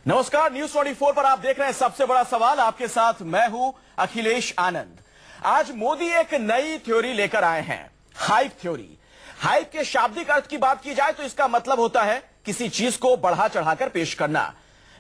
नमस्कार, न्यूज 24 पर आप देख रहे हैं सबसे बड़ा सवाल। आपके साथ मैं हूं अखिलेश आनंद। आज मोदी एक नई थ्योरी लेकर आए हैं, हाइप थ्योरी। हाइप के शाब्दिक अर्थ की बात की जाए तो इसका मतलब होता है किसी चीज को बढ़ा चढ़ाकर पेश करना।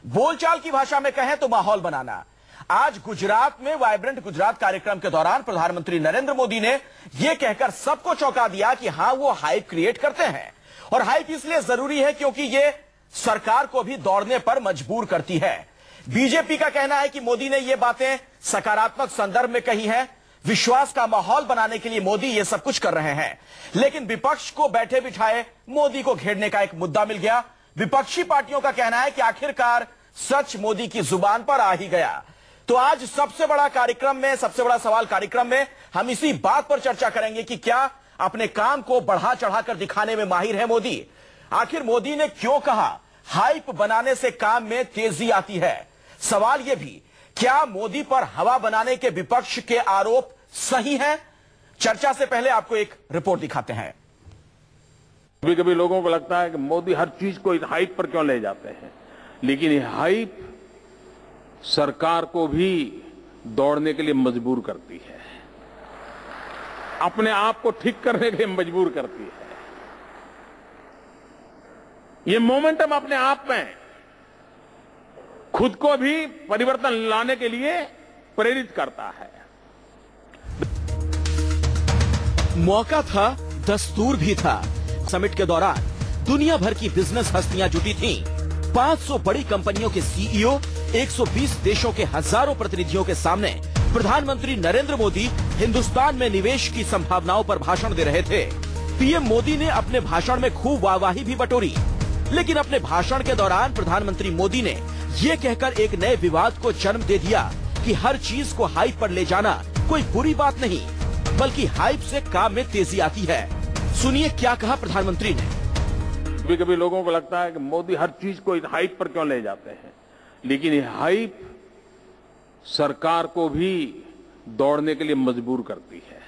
बोलचाल की भाषा में कहें तो माहौल बनाना। आज गुजरात में वाइब्रेंट गुजरात कार्यक्रम के दौरान प्रधानमंत्री नरेंद्र मोदी ने यह कहकर सबको चौंका दिया कि हां, वो हाइप क्रिएट करते हैं। और हाइप इसलिए जरूरी है क्योंकि यह सरकार को भी दौड़ने पर मजबूर करती है। बीजेपी का कहना है कि मोदी ने ये बातें सकारात्मक संदर्भ में कही है, विश्वास का माहौल बनाने के लिए मोदी ये सब कुछ कर रहे हैं। लेकिन विपक्ष को बैठे बिठाए मोदी को घेरने का एक मुद्दा मिल गया। विपक्षी पार्टियों का कहना है कि आखिरकार सच मोदी की जुबान पर आ ही गया। तो आज सबसे बड़ा कार्यक्रम में, सबसे बड़ा सवाल कार्यक्रम में हम इसी बात पर चर्चा करेंगे कि क्या अपने काम को बढ़ा चढ़ाकर दिखाने में माहिर है मोदी। आखिर मोदी ने क्यों कहा हाइप बनाने से काम में तेजी आती है। सवाल यह भी, क्या मोदी पर हवा बनाने के विपक्ष के आरोप सही हैं? चर्चा से पहले आपको एक रिपोर्ट दिखाते हैं। कभी कभी लोगों को लगता है कि मोदी हर चीज को हाइप पर क्यों ले जाते हैं, लेकिन ये हाइप सरकार को भी दौड़ने के लिए मजबूर करती है, अपने आप को ठीक करने के लिए मजबूर करती है। ये मोमेंटम अपने आप में खुद को भी परिवर्तन लाने के लिए प्रेरित करता है। मौका था, दस्तूर भी था। समिट के दौरान दुनिया भर की बिजनेस हस्तियां जुटी थीं। 500 बड़ी कंपनियों के सीईओ, 120 देशों के हजारों प्रतिनिधियों के सामने प्रधानमंत्री नरेंद्र मोदी हिंदुस्तान में निवेश की संभावनाओं पर भाषण दे रहे थे। पीएम मोदी ने अपने भाषण में खूब वाहवाही भी बटोरी, लेकिन अपने भाषण के दौरान प्रधानमंत्री मोदी ने ये कहकर एक नए विवाद को जन्म दे दिया कि हर चीज को हाइप पर ले जाना कोई बुरी बात नहीं, बल्कि हाइप से काम में तेजी आती है। सुनिए क्या कहा प्रधानमंत्री ने। कभी कभी लोगों को लगता है कि मोदी हर चीज को हाइप पर क्यों ले जाते हैं, लेकिन ये हाइप सरकार को भी दौड़ने के लिए मजबूर करती है,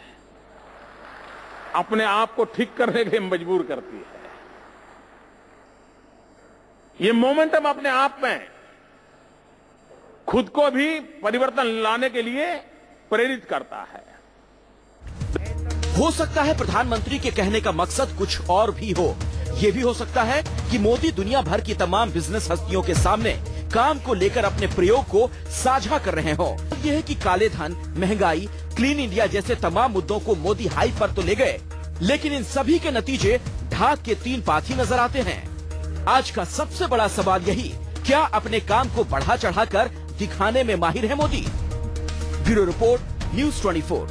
अपने आप को ठीक करने के लिए मजबूर करती है। ये मोमेंटम अपने आप में खुद को भी परिवर्तन लाने के लिए प्रेरित करता है। हो सकता है प्रधानमंत्री के कहने का मकसद कुछ और भी हो। ये भी हो सकता है कि मोदी दुनिया भर की तमाम बिजनेस हस्तियों के सामने काम को लेकर अपने प्रयोग को साझा कर रहे हो। यह है कि काले धन, महंगाई, क्लीन इंडिया जैसे तमाम मुद्दों को मोदी हाइप पर तो ले गए, लेकिन इन सभी के नतीजे ढाक के 3 पात ही नजर आते हैं। आज का सबसे बड़ा सवाल यही, क्या अपने काम को बढ़ा चढ़ाकर दिखाने में माहिर है मोदी। Bureau report, news 24।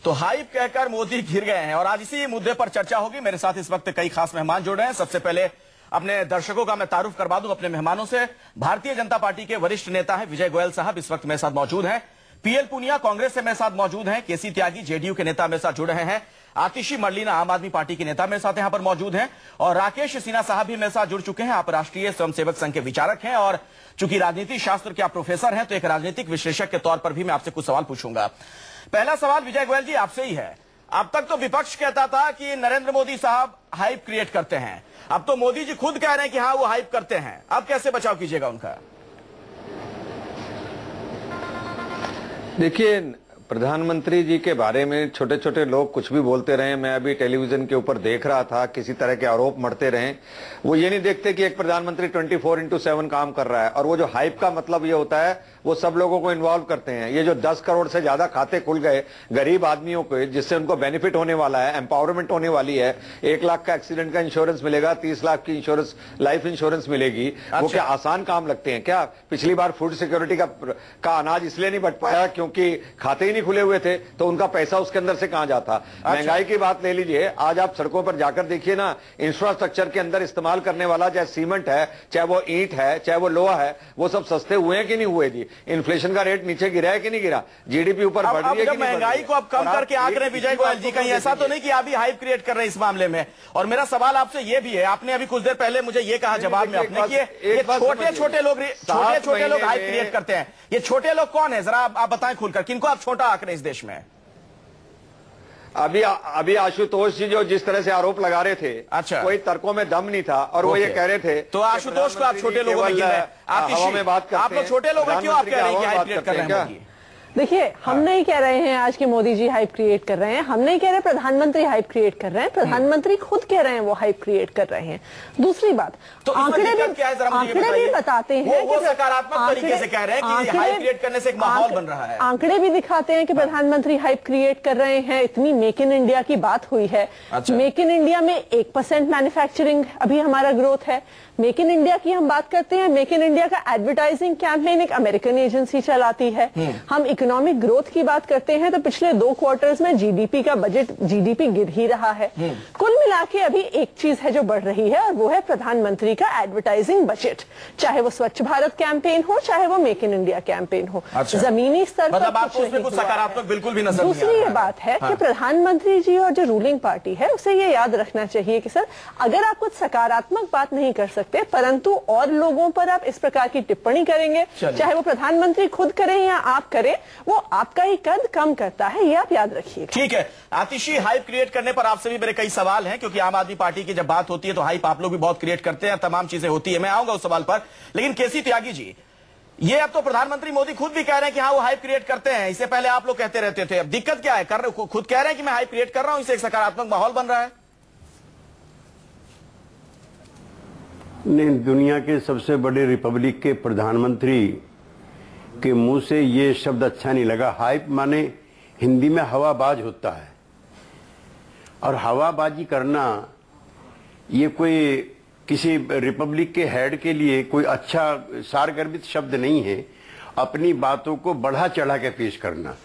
तो हाइप कहकर मोदी घिर गए हैं और आज इसी मुद्दे पर चर्चा होगी। मेरे साथ इस वक्त कई खास मेहमान जुड़ रहे हैं। सबसे पहले अपने दर्शकों का मैं तारुफ करवा दूं अपने मेहमानों से। भारतीय जनता पार्टी के वरिष्ठ नेता है विजय गोयल साहब इस वक्त मेरे साथ मौजूद हैं। पीएल पुनिया कांग्रेस से मेरे साथ मौजूद हैं। केसी त्यागी जेडीयू के नेता मेरे साथ जुड़ रहे हैं। आतिशी मरलीना आम आदमी पार्टी के नेता मेरे साथ यहां पर मौजूद हैं और राकेश सिन्हा साहब भी मेरे साथ जुड़ चुके हैं। आप राष्ट्रीय स्वयंसेवक संघ के विचारक हैं और चूंकि राजनीति शास्त्र के आप प्रोफेसर हैं तो एक राजनीतिक विश्लेषक के तौर पर भी मैं आपसे कुछ सवाल पूछूंगा। पहला सवाल विजय गोयल जी आपसे ही है। अब तक तो विपक्ष कहता था कि नरेंद्र मोदी साहब हाइप क्रिएट करते हैं, अब तो मोदी जी खुद कह रहे हैं कि हाँ वो हाइप करते हैं। अब कैसे बचाव कीजिएगा उनका? देखिए, प्रधानमंत्री जी के बारे में छोटे छोटे लोग कुछ भी बोलते रहे। मैं अभी टेलीविजन के ऊपर देख रहा था, किसी तरह के आरोप मढ़ते रहे। वो ये नहीं देखते कि एक प्रधानमंत्री 24/7 काम कर रहा है। और वो जो हाइप का मतलब ये होता है, वो सब लोगों को इन्वॉल्व करते हैं। ये जो 10 करोड़ से ज्यादा खाते खुल गए गरीब आदमियों को, जिससे उनको बेनिफिट होने वाला है, एम्पावरमेंट होने वाली है। 1 लाख का एक्सीडेंट का इंश्योरेंस मिलेगा, 30 लाख की इंश्योरेंस, लाइफ इंश्योरेंस मिलेगी। वो क्या आसान काम लगते हैं क्या? पिछली बार फूड सिक्योरिटी का अनाज इसलिए नहीं बट पाया क्योंकि खाते ही नहीं खुले हुए थे, तो उनका पैसा उसके अंदर से कहां जाता। महंगाई की बात ले लीजिए, आज आप सड़कों पर जाकर देखिए ना, इंफ्रास्ट्रक्चर के अंदर इस्तेमाल करने वाला चाहे सीमेंट है, चाहे वो ईंट है, चाहे वो लोहा है, वो सब सस्ते हुए हैं कि नहीं हुए जी? इन्फ्लेशन का रेट नीचे गिरा है कि नहीं गिरा? जीडीपी ऊपर बढ़ रही है कि नहीं? महंगाई को आप कम करके आंक रहे हैं विजय गोयल जी, कहीं ऐसा तो नहीं कि आप भी हाइप क्रिएट कर रहे हैं इस मामले में? और मेरा सवाल आपसे ये भी है, आपने अभी कुछ देर पहले मुझे ये कहा जवाब में अपने कि ये छोटे छोटे लोग हाइप क्रिएट करते हैं। ये छोटे लोग कौन है, जरा आप बताएं खुलकर, किनको आप छोटा आंक रहे हैं इस देश में? अभी आशुतोष जी जो जिस तरह से आरोप लगा रहे थे, अच्छा, कोई तर्कों में दम नहीं था और वो ये कह रहे थे। तो आशुतोष को आप छोटे लोगों में हवा में बात करते हैं, आप लोग छोटे लोग क्यों आप कह रहे हैं कि हाइप क्रिएट कर रहे हैं मोदी? देखिए, हम नहीं कह रहे हैं आज के मोदी जी हाइप क्रिएट कर रहे हैं, हम नहीं कह रहे प्रधानमंत्री हाइप क्रिएट कर रहे हैं, प्रधानमंत्री खुद कह रहे हैं वो हाइप क्रिएट कर रहे हैं। दूसरी बात, तो आंकड़े भी बताते हैं वो सकारात्मक तरीके से कह रहे हैं कि हाइप क्रिएट करने से एक माहौल बन रहा है। आंकड़े भी दिखाते हैं कि प्रधानमंत्री हाइप क्रिएट कर रहे हैं। इतनी मेक इन इंडिया की बात हुई है, मेक इन इंडिया में 1% मैन्युफैक्चरिंग अभी हमारा ग्रोथ है। मेक इन इंडिया की हम बात करते हैं, मेक इन इंडिया का एडवर्टाइजिंग कैंपेन एक अमेरिकन एजेंसी चलाती है। हम इकोनॉमिक ग्रोथ की बात करते हैं तो पिछले 2 क्वार्टर्स में जीडीपी का बजट, जीडीपी गिर ही रहा है। कुल मिला के अभी एक चीज है जो बढ़ रही है और वो है प्रधानमंत्री का एडवर्टाइजिंग बजट, चाहे वो स्वच्छ भारत कैंपेन हो, चाहे वो मेक इन इंडिया कैंपेन हो। जमीनी स्तर पर कुछ सकारात्मक बिल्कुल भी नजर नहीं आ रहा है। दूसरी ये बात है कि प्रधानमंत्री जी और जो रूलिंग पार्टी है उसे ये याद रखना चाहिए कि सर, अगर आप कुछ सकारात्मक बात नहीं कर सकते परंतु और लोगों पर आप इस प्रकार की टिप्पणी करेंगे, चाहे वो प्रधानमंत्री खुद करें या आप करें, वो आपका ही कद कम करता है, ये आप याद रखिए। ठीक है आतिशी, हाइप क्रिएट करने पर आपसे भी मेरे कई सवाल हैं, क्योंकि आम आदमी पार्टी की जब बात होती है तो हाइप आप लोग भी बहुत क्रिएट करते हैं, तमाम चीजें होती है, मैं आऊंगा उस सवाल पर। लेकिन केसी त्यागी जी, ये अब तो प्रधानमंत्री मोदी खुद भी कह रहे हैं कि हाँ वो हाइप क्रिएट करते हैं, इससे पहले आप लोग कहते रहते थे, अब दिक्कत क्या है? खुद कह रहे हैं कि मैं हाइप क्रिएट कर रहा हूं, इससे एक सकारात्मक माहौल बन रहा है। नहीं, दुनिया के सबसे बड़े रिपब्लिक के प्रधानमंत्री के मुंह से ये शब्द अच्छा नहीं लगा। हाइप माने हिंदी में हवाबाज होता है, और हवाबाजी करना ये कोई किसी रिपब्लिक के हेड के लिए कोई अच्छा सारगर्भित शब्द नहीं है। अपनी बातों को बढ़ा चढ़ा के पेश करना,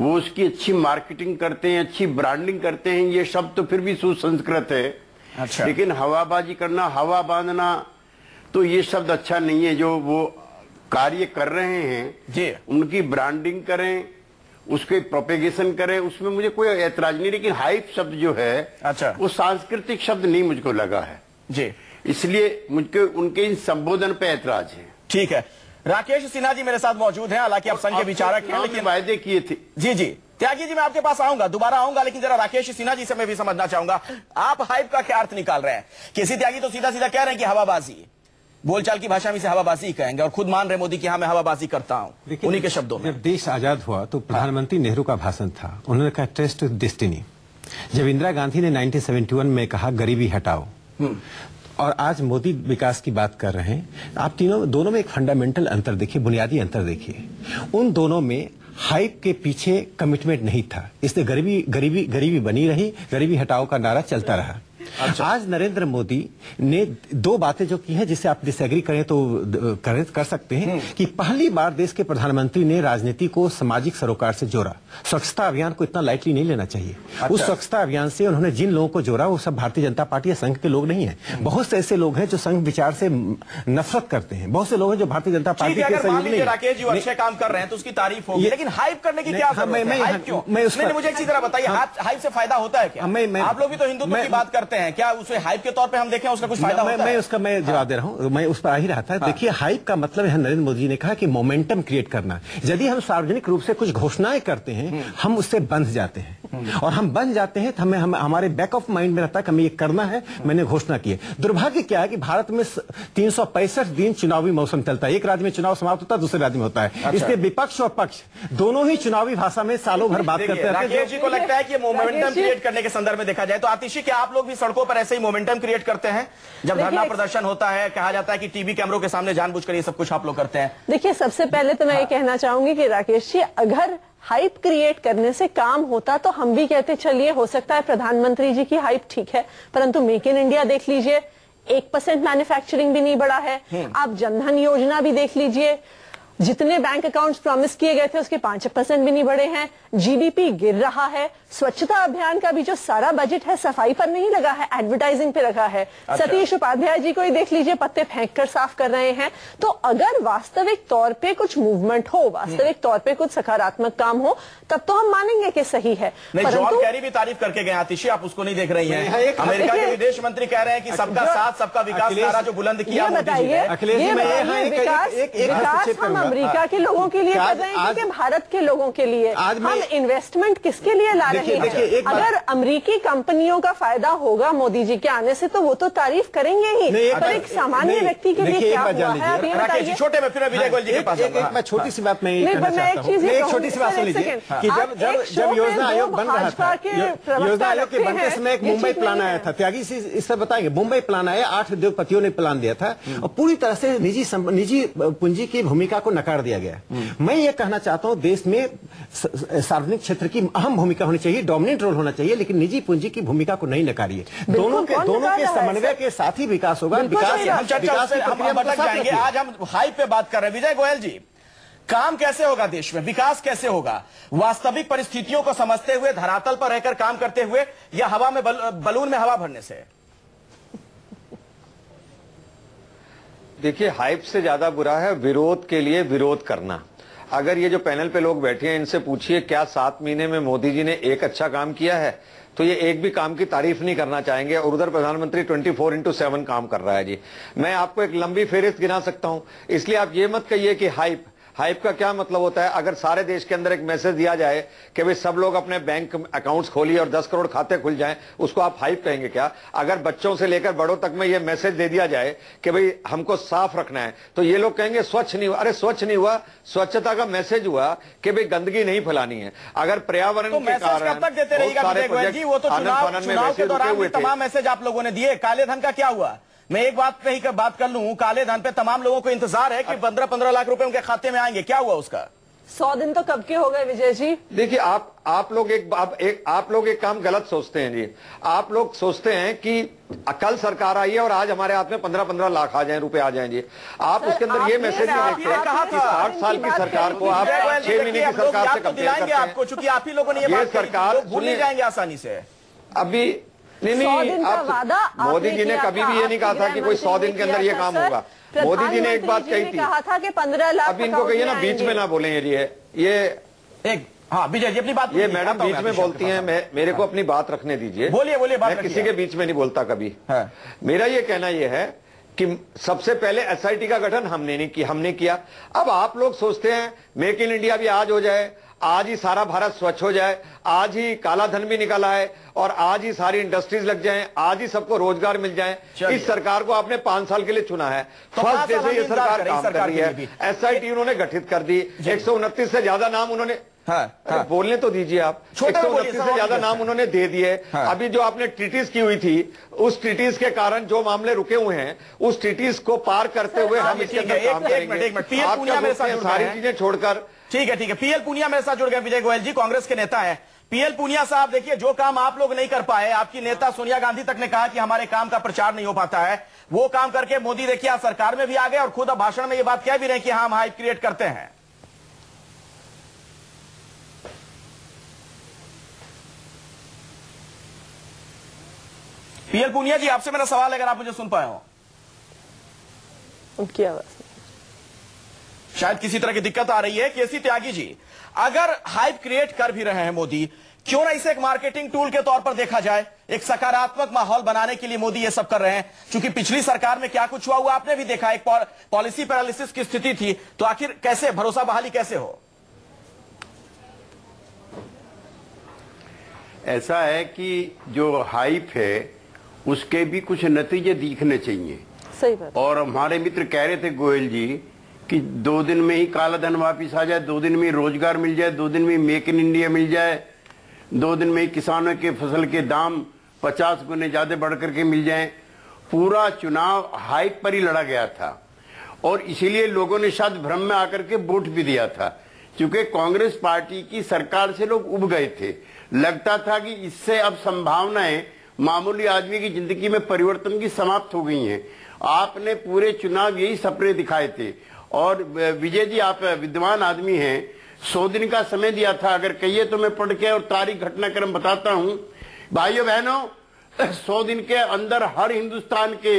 वो उसकी अच्छी मार्केटिंग करते हैं, अच्छी ब्रांडिंग करते हैं, ये शब्द तो फिर भी सुसंस्कृत है। अच्छा। लेकिन हवाबाजी करना, हवा बांधना, तो ये शब्द अच्छा नहीं है। जो वो कार्य कर रहे हैं जी, उनकी ब्रांडिंग करें, उसके प्रोपेगेशन करें, उसमें मुझे कोई ऐतराज नहीं। लेकिन हाइप शब्द जो है, अच्छा, वो सांस्कृतिक शब्द नहीं मुझको लगा है जी, इसलिए मुझको उनके इन संबोधन पे ऐतराज है। ठीक है, राकेश सिन्हा जी मेरे साथ मौजूद हैं, हालांकि आप संघ के विचारक हैं, लेकिन वायदे किए थे। जी जी त्यागी जी, मैं आपके पास आऊंगा, दोबारा आऊंगा, लेकिन जरा राकेश सिन्हा जी से मैं भी समझना चाहूंगा, आप हाइप का क्या अर्थ निकाल रहे हैं? केसी त्यागी तो सीधा सीधा कह रहे हैं कि हवाबाजी, बोलचाल की भाषा में से हवाबाजी ही कहेंगे, और खुद मान रहे मोदी कि हाँ मैं हवाबाजी करता हूं, उन्हीं के शब्दों में। जब देश आजाद हुआ तो प्रधानमंत्री नेहरू का भाषण था, उन्होंने कहा ट्रस्ट डेस्टिनी। जब इंदिरा गांधी ने 1971 में कहा गरीबी हटाओ, और आज मोदी विकास की बात कर रहे हैं, आप दोनों में एक फंडामेंटल अंतर देखिए, बुनियादी अंतर देखिए। उन दोनों में हाइप के पीछे कमिटमेंट नहीं था, इसलिए गरीबी बनी रही, गरीबी हटाओ का नारा चलता रहा। अच्छा। आज नरेंद्र मोदी ने 2 बातें जो की हैं, जिससे आप डिसएग्री करें तो कर सकते हैं, कि पहली बार देश के प्रधानमंत्री ने राजनीति को सामाजिक सरोकार से जोड़ा। स्वच्छता अभियान को इतना लाइटली नहीं लेना चाहिए। अच्छा। उस स्वच्छता अभियान से उन्होंने जिन लोगों को जोड़ा वो सब भारतीय जनता पार्टी या संघ के लोग नहीं है। बहुत से ऐसे लोग हैं जो संघ विचार से नफरत करते हैं, बहुत से लोग हैं जो भारतीय जनता पार्टी के सहयोगी नहीं। राकेश जी अच्छे काम कर रहे हैं तो उसकी तारीफ होगी, लेकिन हाइप करने की क्या जरूरत है? मुझे एक चीज जरा बताइए, हाइप से फायदा होता है क्या? आप लोग भी तो हिंदुत्व की बात करते हैं, क्या उसे हाइप के तौर पे हम देखें उसका कुछ फायदा होता है? मैं जवाब दे रहा हूं, मैं उस पर आ ही रहा था। देखिए, हाइप का मतलब है, नरेंद्र मोदी ने कहा कि मोमेंटम क्रिएट करना। यदि हम सार्वजनिक रूप से कुछ घोषणाएं करते हैं, हम उससे बंध जाते हैं, और हम बंध जाते हैं तो हमें हमारे बैक ऑफ माइंड में रहता है कि हमें ये करना है, मैंने घोषणा की है। दुर्भाग्य क्या है कि भारत में 365 दिन चुनावी मौसम चलता है, एक राज्य में चुनाव समाप्त होता है, दूसरे राज्य में होता है। अच्छा। इसलिए विपक्ष और पक्ष दोनों ही चुनावी भाषा में सालों भर बात करते हैं। राकेश जी को लगता है कि मोमेंटम क्रिएट करने के संदर्भ में देखा जाए तो आतिशी, क्या आप लोग भी सड़कों पर ऐसे ही मोमेंटम क्रिएट करते हैं? जब धरना प्रदर्शन होता है, कहा जाता है कि टीवी कैमरों के सामने जानबूझकर ये सब कुछ आप लोग करते हैं। देखिए, सबसे पहले तो मैं ये कहना चाहूंगी कि राकेश जी, अगर हाइप क्रिएट करने से काम होता तो हम भी कहते चलिए हो सकता है प्रधानमंत्री जी की हाइप ठीक है, परंतु मेक इन इंडिया देख लीजिए, 1% मैन्युफैक्चरिंग भी नहीं बढ़ा है। आप जनधन योजना भी देख लीजिए, जितने बैंक अकाउंट्स प्रॉमिस किए गए थे उसके 5% भी नहीं बढ़े हैं। जीडीपी गिर रहा है। स्वच्छता अभियान का भी जो सारा बजट है सफाई पर नहीं लगा है, एडवर्टाइजिंग पे लगा है। अच्छा। सतीश उपाध्याय जी को ही देख लीजिए, पत्ते फेंक कर साफ कर रहे हैं। तो अगर वास्तविक तौर पे कुछ मूवमेंट हो, वास्तविक तौर पे कुछ सकारात्मक काम हो, तब तो हम मानेंगे कि सही है। जॉन कैरी भी तारीफ करके गए आतिशी, आप उसको नहीं देख रही हैं। अमेरिका के विदेश मंत्री कह रहे हैं कि सबका साथ सबका विकास नारा जो बुलंद किया, बताइए विकास हम अमेरिका के लोगों के लिए कर रहे हैं कि भारत के लोगों के लिए? हम इन्वेस्टमेंट किसके लिए ला रहे हैं? अगर अमेरिकी कंपनियों का फायदा होगा मोदी जी के आने से तो वो तो तारीफ करेंगे ही, पर एक सामान्य व्यक्ति के लिए क्या हुआ है आप ये बताइए। छोटे में फिर विजय गोयल जी के पास मैं छोटी सी बात मैं एक छोटी सी बात सुन लीजिए कि जब योजना आयोग बन रहा था, योजना आयोग के बनते समय एक मुंबई प्लान आया था, त्यागी से इस पर बताएंगे। मुंबई प्लान आया, 8 उद्योगपतियों ने प्लान दिया था और पूरी तरह से निजी पूंजी की भूमिका को नकार दिया गया। मैं ये कहना चाहता हूं देश में सार्वजनिक क्षेत्र की अहम भूमिका होनी चाहिए, डोमिनेंट रोल होना चाहिए, लेकिन निजी पूंजी की भूमिका को नहीं नकारिए। दोनों के समन्वय के साथ ही विकास होगा। आज हम हाइप पे बात कर रहे हैं। विजय गोयल जी, काम कैसे होगा देश में, विकास कैसे होगा वास्तविक परिस्थितियों को समझते हुए, धरातल पर रहकर काम करते हुए, या हवा में बलून में हवा भरने से? देखिए, हाइप से ज्यादा बुरा है विरोध के लिए विरोध करना। अगर ये जो पैनल पे लोग बैठे हैं इनसे पूछिए क्या 7 महीने में मोदी जी ने एक अच्छा काम किया है, तो ये एक भी काम की तारीफ नहीं करना चाहेंगे। और उधर प्रधानमंत्री 24/7 काम कर रहा है जी। मैं आपको एक लंबी फेहरिस्त गिना सकता हूं, इसलिए आप ये मत कहिए कि हाइप का क्या मतलब होता है। अगर सारे देश के अंदर एक मैसेज दिया जाए कि भाई सब लोग अपने बैंक अकाउंट्स खोलिए और 10 करोड़ खाते खुल जाएं, उसको आप हाइप कहेंगे क्या? अगर बच्चों से लेकर बड़ों तक में ये मैसेज दे दिया जाए कि भाई हमको साफ रखना है, तो ये लोग कहेंगे स्वच्छ नहीं हुआ। अरे स्वच्छ नहीं हुआ, स्वच्छता का मैसेज हुआ कि भाई गंदगी नहीं फैलानी है। अगर पर्यावरण तो मैसेज कब तक देते रहिएगा विजय गोयल जी? वो तो चुनाव के दौरान भी तमाम मैसेज आप लोगों ने दिए। काले धन का क्या हुआ? मैं एक बात पे ही बात कर लूं, काले धन पे तमाम लोगों को इंतजार है कि 15-15 लाख रुपए उनके खाते में आएंगे, क्या हुआ उसका? 100 दिन तो कब के हो गए विजय जी? देखिए, आप लोग एक काम गलत सोचते हैं जी। आप लोग सोचते हैं कि कल सरकार आई है और आज हमारे हाथ में 15-15 लाख आ जाए, रुपए आ जाएंगे। आप उसके अंदर ये मैसेज नहीं देखते कि 60 साल की सरकार को आप 6 महीने की सरकार से कंपेयर करते हैं। आपको चूंकि आप ही लोगों ने ये सरकार भूल नहीं जाएंगे आसानी से। अभी नहीं, आप मोदी जी ने कभी भी ये नहीं कहा था कि कोई 100 दिन के अंदर ये काम होगा। मोदी जी ने एक बात कही थी, कहा था कि 15 लाख। अब इनको कहिए ना बीच में ना बोलें ये एक। हाँ विजय जी अपनी बात। ये मैडम बीच में बोलती हैं, मेरे को अपनी बात रखने दीजिए। बोलिए मैं किसी के बीच में नहीं बोलता कभी। मेरा ये कहना ये है कि सबसे पहले एसआईटी का गठन हमने किया। अब आप लोग सोचते हैं मेक इन इंडिया भी आज हो जाए, आज ही सारा भारत स्वच्छ हो जाए, आज ही काला धन भी निकाला है और आज ही सारी इंडस्ट्रीज लग जाएं, आज ही सबको रोजगार मिल जाए। इस सरकार को आपने 5 साल के लिए चुना है। फर्स्ट डे से ये सरकार काम कर रही है। एसआईटी उन्होंने गठित कर दी। 129 से ज्यादा नाम उन्होंने बोलने तो दीजिए आप। 129 से ज्यादा नाम उन्होंने दे दिए। अभी जो आपने ट्रीटीज की हुई थी, उस ट्रीटीज के कारण जो मामले रुके हुए हैं, उस ट्रीटीज को पार करते हुए हम इसके अंदर काम करेंगे। सारी चीजें छोड़कर। ठीक है। पीएल पूनिया मेरे साथ जुड़ गए। विजय गोयल जी कांग्रेस के नेता हैं। पीएल पूनिया साहब, देखिए जो काम आप लोग नहीं कर पाए, आपकी नेता सोनिया गांधी तक ने कहा कि हमारे काम का प्रचार नहीं हो पाता है, वो काम करके मोदी देखिए आज सरकार में भी आ गए और खुद अब भाषण में ये बात कह भी रहे कि हाँ हम हाइप क्रिएट करते हैं। पीएल पूनिया जी, आपसे मेरा सवाल है, अगर आप मुझे सुन पाए हो। उनकी आवाज शायद किसी तरह की दिक्कत आ रही है। केसी त्यागी जी, अगर हाइप क्रिएट कर भी रहे हैं मोदी, क्यों ना इसे एक मार्केटिंग टूल के तौर पर देखा जाए? एक सकारात्मक माहौल बनाने के लिए मोदी ये सब कर रहे हैं। क्योंकि पिछली सरकार में क्या कुछ हुआ आपने भी देखा, एक पॉलिसी पैरालिसिस की स्थिति थी। तो आखिर कैसे भरोसा बहाली कैसे हो? ऐसा है कि जो हाइप है उसके भी कुछ नतीजे दिखने चाहिए। सही बात। और हमारे मित्र कह रहे थे गोयल जी कि 2 दिन में ही काला धन वापिस आ जाए, 2 दिन में रोजगार मिल जाए, 2 दिन में मेक इन इंडिया मिल जाए, 2 दिन में ही किसानों के फसल के दाम 50 गुने ज्यादा बढ़ करके मिल जाएं। पूरा चुनाव हाइप पर ही लड़ा गया था और इसीलिए लोगों ने शायद भ्रम में आकर के वोट भी दिया था। क्योंकि कांग्रेस पार्टी की सरकार से लोग उब गए थे। लगता था कि इससे अब संभावनाएं मामूली आदमी की जिंदगी में परिवर्तन की समाप्त हो गई हैं। आपने पूरे चुनाव यही सपने दिखाए थे। और विजय जी, आप विद्वान आदमी हैं, 100 दिन का समय दिया था। अगर कहिए तो मैं पढ़ के और तारीख घटनाक्रम बताता हूं। भाइयों बहनों, 100 दिन के अंदर हर हिंदुस्तान के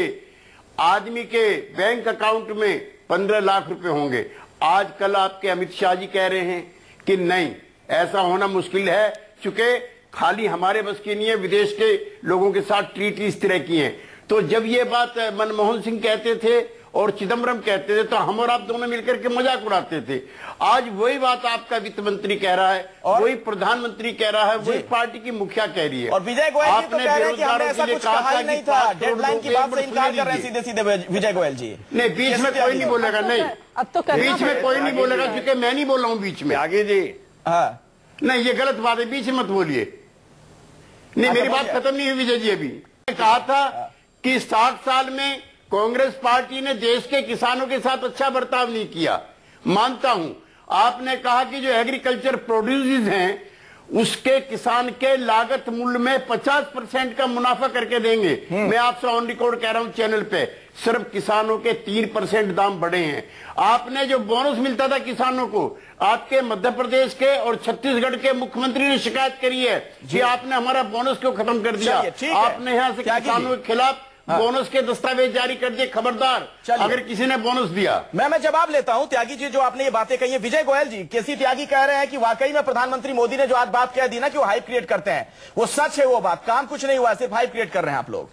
आदमी के बैंक अकाउंट में 15 लाख रुपए होंगे। आजकल आपके अमित शाह जी कह रहे हैं कि नहीं, ऐसा होना मुश्किल है, चूंकि खाली हमारे बस की नहीं है, विदेश के लोगों के साथ ट्रीटी इस तरह की है। तो जब ये बात मनमोहन सिंह कहते थे और चिदम्बरम कहते थे तो हम और आप दोनों मिलकर के मजाक उड़ाते थे। आज वही बात आपका वित्त मंत्री कह रहा है, वही प्रधानमंत्री कह रहा है, वही पार्टी की मुखिया कह रही है। और विजय गोयल जी तो कह रहे हैं कि हमने ऐसा कुछ कहा ही नहीं था, डेडलाइन की बात से इनकार कर रहे हैं सीधे सीधे विजय गोयल जी। नहीं, बीच में कोई नहीं बोलेगा, नहीं अब तो बीच में कोई नहीं बोलेगा, क्योंकि मैं नहीं बोल रहा हूँ बीच में। त्यागी जी, हाँ नहीं, ये गलत बात है, बीच में मत बोलिए। नहीं, मेरी बात खत्म नहीं हुई विजय जी। अभी कहा था कि 60 साल में कांग्रेस पार्टी ने देश के किसानों के साथ अच्छा बर्ताव नहीं किया, मानता हूं। आपने कहा कि जो एग्रीकल्चर प्रोड्यूस हैं उसके किसान के लागत मूल्य में 50% का मुनाफा करके देंगे। मैं आपसे ऑन रिकॉर्ड कह रहा हूं चैनल पे, सिर्फ किसानों के 3% दाम बढ़े हैं। आपने जो बोनस मिलता था किसानों को, आपके मध्य प्रदेश के और छत्तीसगढ़ के मुख्यमंत्री ने शिकायत करी है कि आपने हमारा बोनस क्यों खत्म कर दिया। आपने यहां से किसानों के खिलाफ बोनस के दस्तावेज जारी कर दिए। खबरदार अगर किसी ने बोनस दिया। मैं जवाब लेता हूं त्यागी जी, जो आपने ये बातें कही है। विजय गोयल जी, केसी त्यागी कह रहे हैं कि वाकई में प्रधानमंत्री मोदी ने जो आज बात कह दी ना कि वो हाइप क्रिएट करते हैं, वो सच है, वो बात, काम कुछ नहीं हुआ, सिर्फ हाइप क्रिएट कर रहे हैं आप लोग।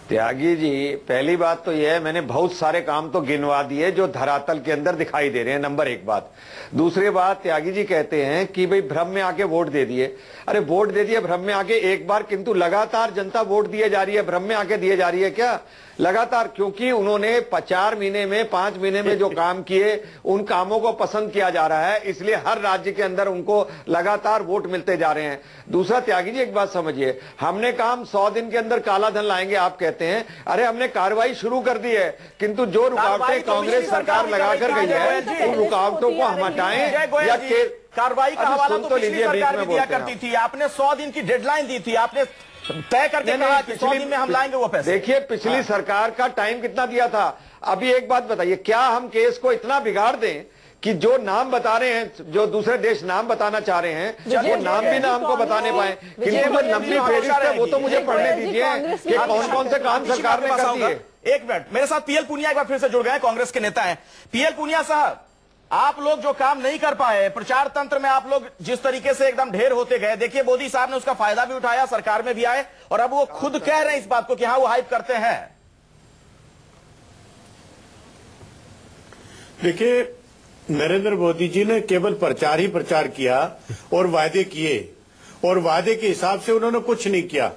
त्यागी जी, पहली बात तो यह है, मैंने बहुत सारे काम तो गिनवा दिए जो धरातल के अंदर दिखाई दे रहे हैं, नंबर 1 बात। दूसरी बात, त्यागी जी कहते हैं कि भाई भ्रम में आके वोट दे दिए। अरे वोट दे दिए भ्रम में आके एक बार, किंतु लगातार जनता वोट दिए जा रही है, भ्रम में आके दिए जा रही है क्या? लगातार, क्योंकि उन्होंने 4 महीने में 5 महीने में जो काम किए उन कामों को पसंद किया जा रहा है, इसलिए हर राज्य के अंदर उनको लगातार वोट मिलते जा रहे हैं। दूसरा, त्यागी जी एक बात समझिए, हमने काम 100 दिन के अंदर काला धन लाएंगे आप कहते हैं, अरे हमने कार्रवाई शुरू कर दी है, किंतु जो रुकावटें कांग्रेस सरकार लगा कर गई है उन रुकावटों को हम हटाएं या कार्रवाई का हवाला तो पिछली सरकार भी दिया करती थी। आपने 100 दिन की डेडलाइन दी थी, आपने तय करके कहा कि 100 दिन में हम लाएंगे वो पैसे। देखिए पिछली सरकार का टाइम कितना दिया था। अभी एक बात बताइए, क्या हम केस को इतना बिगाड़ दें कि जो नाम बता रहे हैं, जो दूसरे देश नाम बताना चाह रहे हैं, वो नाम भी ना हमको बताने पाए, किंतु वो 90 फेरिस्त है वो तो मुझे पढ़ने दीजिए कि कौन कौन से काम सरकार ने कर दिए। 1 मिनट, मेरे साथ पीएल पूनिया एक बार फिर से जुड़ गए, कांग्रेस के नेता हैं। पीएल पूनिया साहब, आप लोग जो काम नहीं कर पाए, प्रचार तंत्र में आप लोग जिस तरीके से एकदम ढेर होते गए, देखिए मोदी साहब ने उसका फायदा भी उठाया, सरकार में भी आए, और अब वो खुद कह रहे हैं इस बात को कि हाँ वो हाइप करते हैं। देखिए, नरेंद्र मोदी जी ने केवल प्रचार ही प्रचार किया और वादे किए, और वादे के हिसाब से उन्होंने कुछ नहीं किया।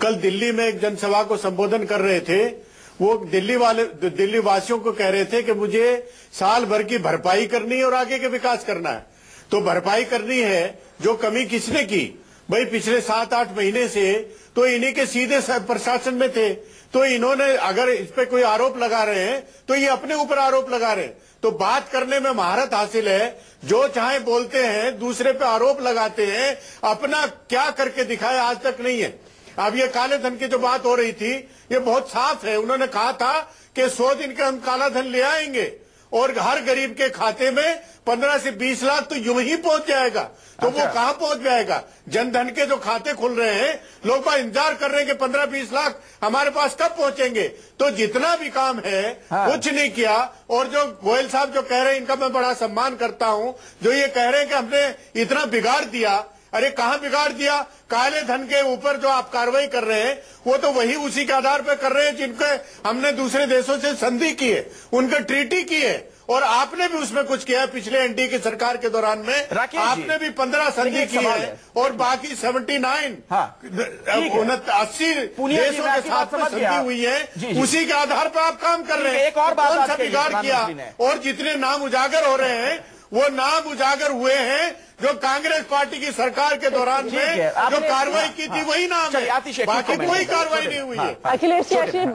कल दिल्ली में एक जनसभा को संबोधन कर रहे थे, वो दिल्ली वासियों को कह रहे थे कि मुझे साल भर की भरपाई करनी है और आगे के विकास करना है। तो भरपाई करनी है, जो कमी किसने की भाई? पिछले 7-8 महीने से तो इन्हीं के सीधे प्रशासन में थे, तो इन्होंने अगर इस पे कोई आरोप लगा रहे हैं तो ये अपने ऊपर आरोप लगा रहे हैं। तो बात करने में महारत हासिल है, जो चाहे बोलते हैं, दूसरे पे आरोप लगाते हैं, अपना क्या करके दिखाया आज तक नहीं है। अब ये काले धन की जो बात हो रही थी, ये बहुत साफ है। उन्होंने कहा था कि 100 दिन के हम काला धन ले आएंगे और हर गरीब के खाते में 15 से 20 लाख तो यूं ही पहुंच जाएगा। तो वो कहां पहुंच जाएगा? जनधन के जो खाते खुल रहे हैं, लोग इंतजार कर रहे हैं कि 15-20 लाख हमारे पास कब पहुंचेंगे। तो जितना भी काम है कुछ नहीं किया। और जो गोयल साहब जो कह रहे हैं, इनका मैं बड़ा सम्मान करता हूं, जो ये कह रहे हैं कि हमने इतना बिगाड़ दिया। अरे कहां बिगाड़ दिया? काले धन के ऊपर जो आप कार्रवाई कर रहे हैं, वो तो वही उसी के आधार पर कर रहे हैं जिनके हमने दूसरे देशों से संधि की है, उनके ट्रीटी की है। और आपने भी उसमें कुछ किया है। पिछले एनडीए की सरकार के दौरान में आपने भी 15 संधि की है और बाकी 79 80 देशों के साथ में संधि हुई है। उसी के आधार पर आप काम कर रहे हैं। एक और बात कौन सा बिगाड़ किया? और जितने नाम उजागर हो रहे हैं, वो नाम उजागर हुए हैं जो कांग्रेस पार्टी की सरकार के दौरान में जो कार्रवाई की थी, वही नाम है, बाकी कोई कार्रवाई नहीं हुई है। अखिलेश जी,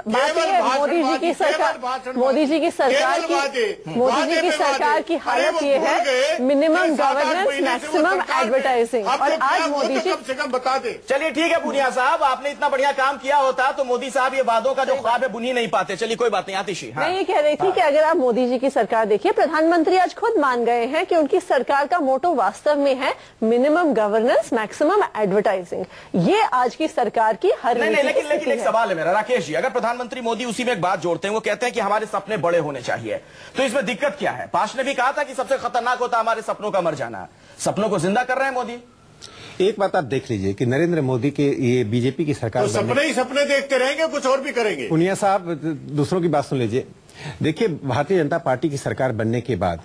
मोदी जी की सरकार की हालत ये है, मिनिमम गवर्नेंस मैक्सिमम एडवर्टाइजिंग। और आज मोदी जी कम से कम बता दे। चलिए ठीक है पूनिया साहब, आपने इतना बढ़िया काम किया होता तो मोदी साहब ये वादों का जो ख्वाब है बुन ही नहीं पाते। चलिए कोई बात नहीं। आतिशी, मैं ये कह रही थी कि अगर आप मोदी जी की सरकार देखिए, प्रधानमंत्री आज खुद मान गए हैं कि उनकी सरकार का मोटो वास्तव में है मिनिमम गवर्नेंस मैक्सिमम एडवर्टाइजिंग। ये आज की सरकार की हर लेकिन एक सवाल है मेरा, राकेश जी, अगर प्रधानमंत्री मोदी उसी में एक बात जोड़ते हैं, वो कहते हैं कि हमारे सपने बड़े होने चाहिए, तो इसमें दिक्कत क्या है? पाश ने भी कहा था कि सबसे खतरनाक होता हमारे सपनों का मर जाना। सपनों को जिंदा कर रहे हैं मोदी। एक बात आप देख लीजिए कि नरेंद्र मोदी के ये बीजेपी की सरकार तो सपने ही सपने देखते रहेंगे, कुछ और भी करेंगे। पुनिया साहब दूसरों की बात सुन लीजिए। देखिए, भारतीय जनता पार्टी की सरकार बनने के बाद